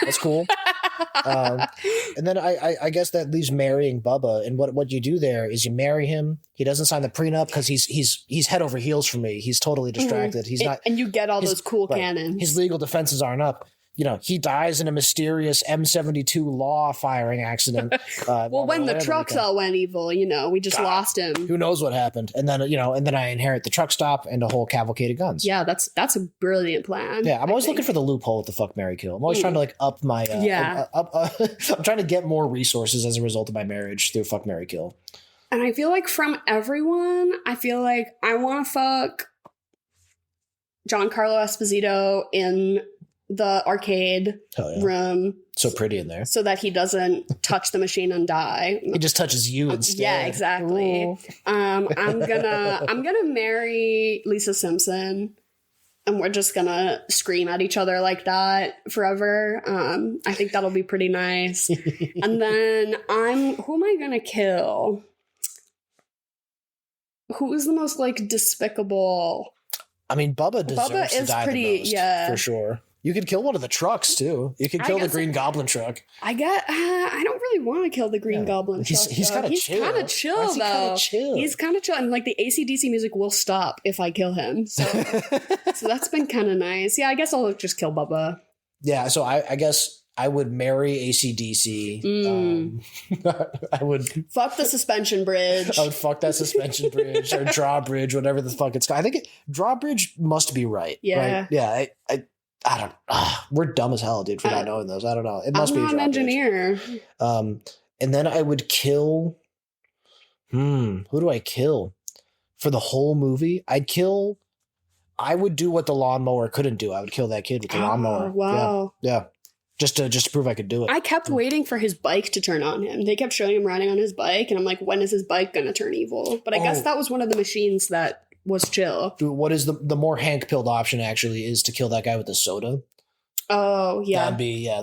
that's cool. And then I guess that leaves marrying Bubba. And what you do there is you marry him. He doesn't sign the prenup because he's head over heels for me. He's totally distracted. He's not. And you get all those cool cannons. His legal defenses aren't up. He dies in a mysterious M72 law firing accident. Well, when the trucks all went evil, we just lost him. Who knows what happened? And then, and then I inherit the truck stop and a whole cavalcade of guns. Yeah, that's a brilliant plan. Yeah, I'm always looking for the loophole with the fuck, marry, kill. I'm always trying to up my. I'm trying to get more resources as a result of my marriage through fuck, marry, kill. And I feel like from everyone, I feel like I want to fuck Giancarlo Esposito in the arcade room. So pretty in there. So that he doesn't touch the machine and die. He just touches you instead. Yeah, exactly. Ooh. I'm gonna marry Lisa Simpson, and we're just gonna scream at each other like that forever. I think that'll be pretty nice. And then who am I gonna kill? Who is the most despicable? I mean, Bubba deserves to die the most, for sure. You could kill one of the trucks too. You could kill the Green Goblin truck. I don't really want to kill the Green Goblin truck. He's kind of chill. He's kind of chill though. He's kind of chill, and the AC/DC music will stop if I kill him. So, so that's been kind of nice. Yeah, I guess I'll just kill Bubba. Yeah, so I guess I would marry AC/DC. I would fuck the suspension bridge. I would fuck that suspension bridge or drawbridge, whatever the fuck it's called. I think drawbridge must be right. Yeah, right? Yeah. I don't. We're dumb as hell, dude, for not knowing those. I don't know. It must be a an engineer. And then I would kill. Who do I kill for the whole movie? I would do what the lawnmower couldn't do. I would kill that kid with the lawnmower. Wow. Yeah. just to prove I could do it. I kept waiting for his bike to turn on him. They kept showing him riding on his bike, and I'm like, when is his bike gonna turn evil? But I guess that was one of the machines that was chill. What is the more Hank pilled option actually is to kill that guy with the soda. Oh yeah, that'd be I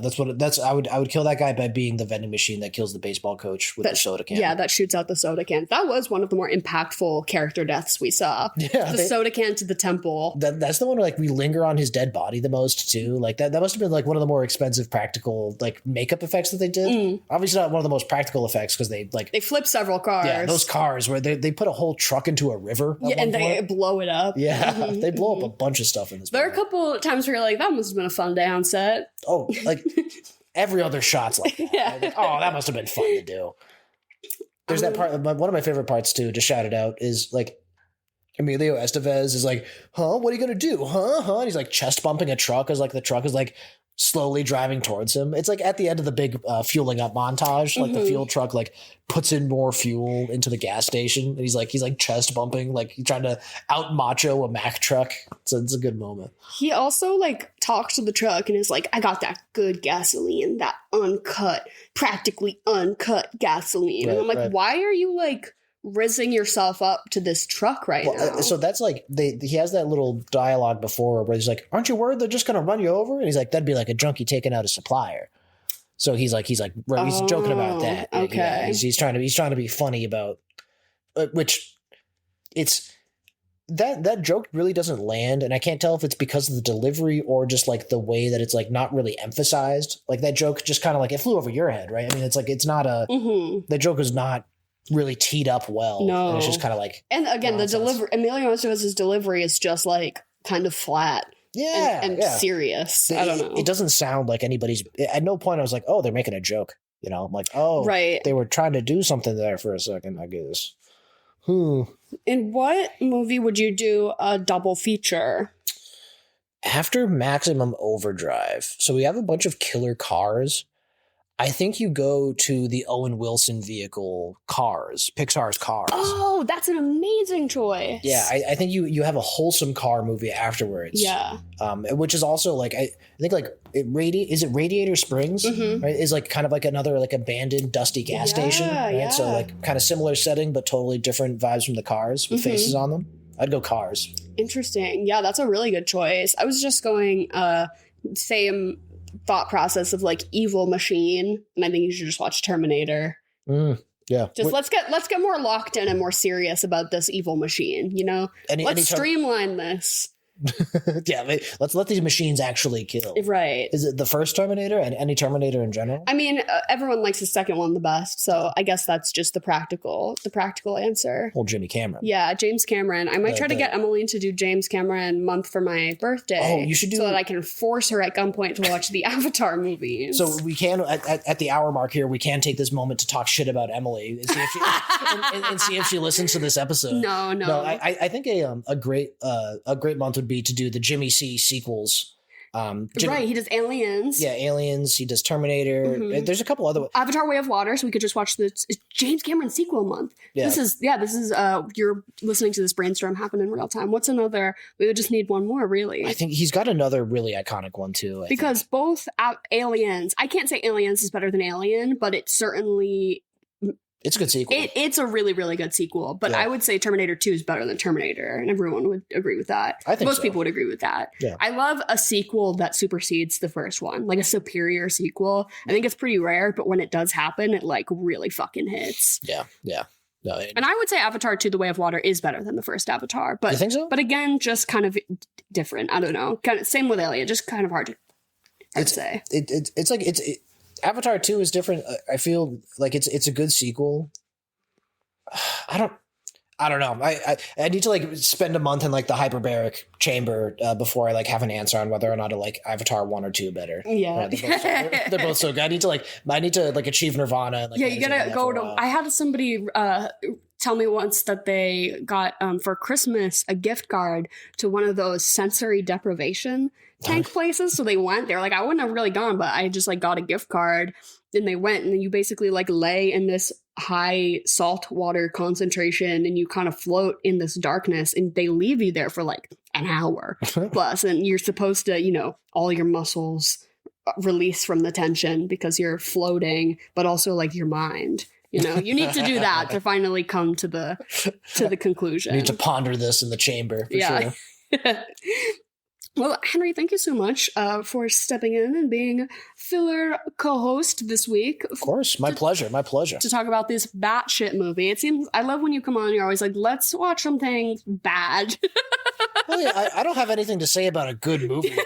would kill that guy by being the vending machine that kills the baseball coach with the soda can. Yeah, that shoots out the soda can. That was one of the more impactful character deaths we saw. Yeah, the soda can to the temple. That's the one where like we linger on his dead body the most too. Like that must have been like one of the more expensive practical like makeup effects that they did. Obviously not one of the most practical effects because they flip several cars. Yeah, those cars where they put a whole truck into a river. Yeah, and they blow it up. Yeah, they blow up a bunch of stuff in this. There are a couple times where you're like, that must have been a fun day on set. Oh, like every other shot's like that. Yeah. Like, oh, that must have been fun to do. There's that part. One of my favorite parts too, just shout it out, is like Emilio Estevez is like, huh? What are you gonna do? Huh? And he's like chest bumping a truck as like the truck is like slowly driving towards him. It's like at the end of the big fueling up montage, like the fuel truck like puts in more fuel into the gas station. And he's like chest bumping, like he's trying to out macho a Mack truck. So it's a good moment. He also like talks to the truck and is like, I got that good gasoline, that uncut, practically uncut gasoline. Right, and I'm like, why are you like rizzing yourself up to this truck now? So that's like he has that little dialogue before where he's like, aren't you worried they're just gonna run you over? And he's like, that'd be like a junkie taking out a supplier. So he's joking about that. Okay. Yeah, he's trying to be funny about which it's that joke really doesn't land, and I can't tell if it's because of the delivery or just like the way that it's like not really emphasized. Like that joke just kind of like it flew over your head, right? I mean, it's like it's not the joke is not really teed up well. No, and it's just kind of like. And again, the delivery, Emilio Estevez's delivery is just like kind of flat. Yeah, and serious. I don't know. It doesn't sound like anybody's. At no point I was like, oh, they're making a joke. You know, I'm like, oh, right. They were trying to do something there for a second, I guess. In what movie would you do a double feature? After Maximum Overdrive, so we have a bunch of killer cars. I think you go to the Owen Wilson vehicle, Cars, Pixar's Cars. Oh, that's an amazing choice. Yeah, I think you have a wholesome car movie afterwards. Yeah. Which is also like I think like is it Radiator Springs? Mm-hmm. Right? Is like kind of like another like abandoned dusty gas station. Right? Yeah. So like kind of similar setting but totally different vibes from the cars with faces on them. I'd go Cars. Interesting. Yeah, that's a really good choice. I was just going same thought process of like Evil Machine, and I think you should just watch Terminator. Yeah, just let's get more locked in and more serious about this Evil Machine. You know, let's streamline this. Yeah, let's let these machines actually kill. Right? Is it the first Terminator and any Terminator in general? I mean, everyone likes the second one the best, so I guess that's just the practical answer. Well, Jimmy Cameron. Yeah, James Cameron. I might try to get Emily to do James Cameron month for my birthday. Oh, you should do so that I can force her at gunpoint to watch the Avatar movies. So we can at the hour mark here, we can take this moment to talk shit about Emily and see if she and see if she listens to this episode. No. I think a great month would be to do the Jimmy C sequels. Right, he does Aliens. Yeah, Aliens. He does Terminator. Mm-hmm. There's a couple other. Avatar: Way of Water. So we could just watch the James Cameron sequel month. Yeah. This is you're listening to this brainstorm happen in real time. What's another? We would just need one more, really. I think he's got another really iconic one too. Because both Aliens. I can't say Aliens is better than Alien, but it certainly. It's a good sequel. It's a really, really good sequel. But I would say Terminator 2 is better than Terminator. And everyone would agree with that. I think most people would agree with that. Yeah. I love a sequel that supersedes the first one. Like a superior sequel. I think it's pretty rare. But when it does happen, it like really fucking hits. Yeah. No, and I would say Avatar 2, The Way of Water is better than the first Avatar. But you think so? But again, just kind of different. I don't know. Kind of same with Alien. Just kind of hard to say. It's like Avatar 2 is different. I feel like it's a good sequel. I don't know. I need to like spend a month in like the hyperbaric chamber before I like have an answer on whether or not to like Avatar 1 or 2 better. Yeah, they're both so good. I need to achieve nirvana. And, like, yeah, you gotta go to. I had somebody tell me once that they got for Christmas a gift card to one of those sensory deprivation tank places. So they went. They're like, I wouldn't have really gone, but I just like got a gift card. And they went, and you basically like lay in this high salt water concentration, and you kind of float in this darkness, and they leave you there for like an hour plus, and you're supposed to, all your muscles release from the tension because you're floating, but also like your mind. You know, you need to do that to finally come to the conclusion. You need to ponder this in the chamber. For sure. Well, Henry, thank you so much for stepping in and being filler co-host this week. Of course, my pleasure. To talk about this batshit movie. It seems I love when you come on. You're always like, let's watch something bad. Well, yeah, I don't have anything to say about a good movie.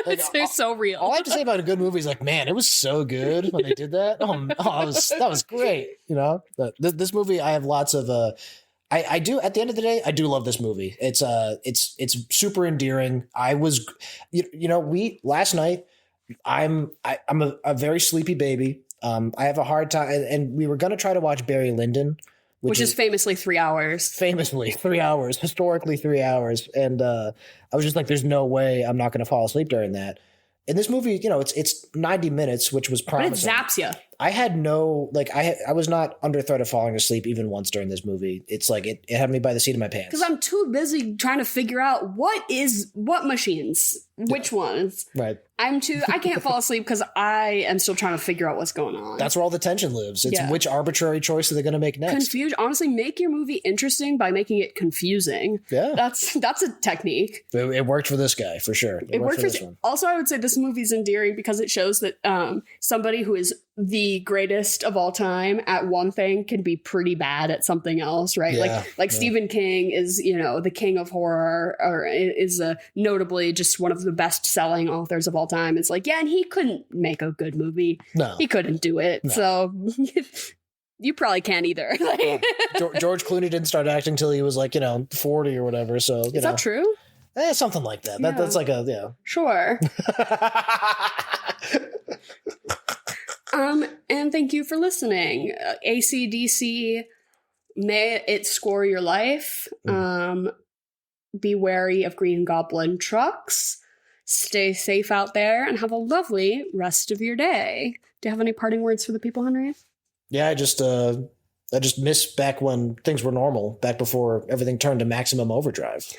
Like, They're so real. All I have to say about a good movie is like, man, it was so good when they did that. That was great. You know, this movie, I have lots of. I do. At the end of the day, I do love this movie. It's super endearing. I was, last night. I'm a very sleepy baby. I have a hard time, and we were gonna try to watch Barry Lyndon. Which is famously 3 hours. Famously 3 hours, historically 3 hours. And I was just like, there's no way I'm not going to fall asleep during that. In this movie, it's 90 minutes, which was promising. But it zaps you. I had no, I was not under threat of falling asleep even once during this movie. It's like, it had me by the seat of my pants. Because I'm too busy trying to figure out what machines, which ones. Right. I can't fall asleep because I am still trying to figure out what's going on. That's where all the tension lives. It's which arbitrary choice are they going to make next? Honestly, make your movie interesting by making it confusing. Yeah. That's a technique. It worked for this guy, for sure. It worked for this one. Also, I would say this movie's endearing because it shows that somebody who is the greatest of all time at one thing can be pretty bad at something else, right? Yeah, like Stephen King is, the king of horror, or is notably just one of the best-selling authors of all time. It's like, and he couldn't make a good movie. No. He couldn't do it. No. So you probably can't either. George Clooney didn't start acting till he was 40 or whatever. So is that true? Something like that. Yeah. That's like a Sure. And thank you for listening. AC/DC, may it score your life. Be wary of Green Goblin trucks. Stay safe out there and have a lovely rest of your day. Do you have any parting words for the people, Henry? Yeah, I just miss back when things were normal, back before everything turned to maximum overdrive.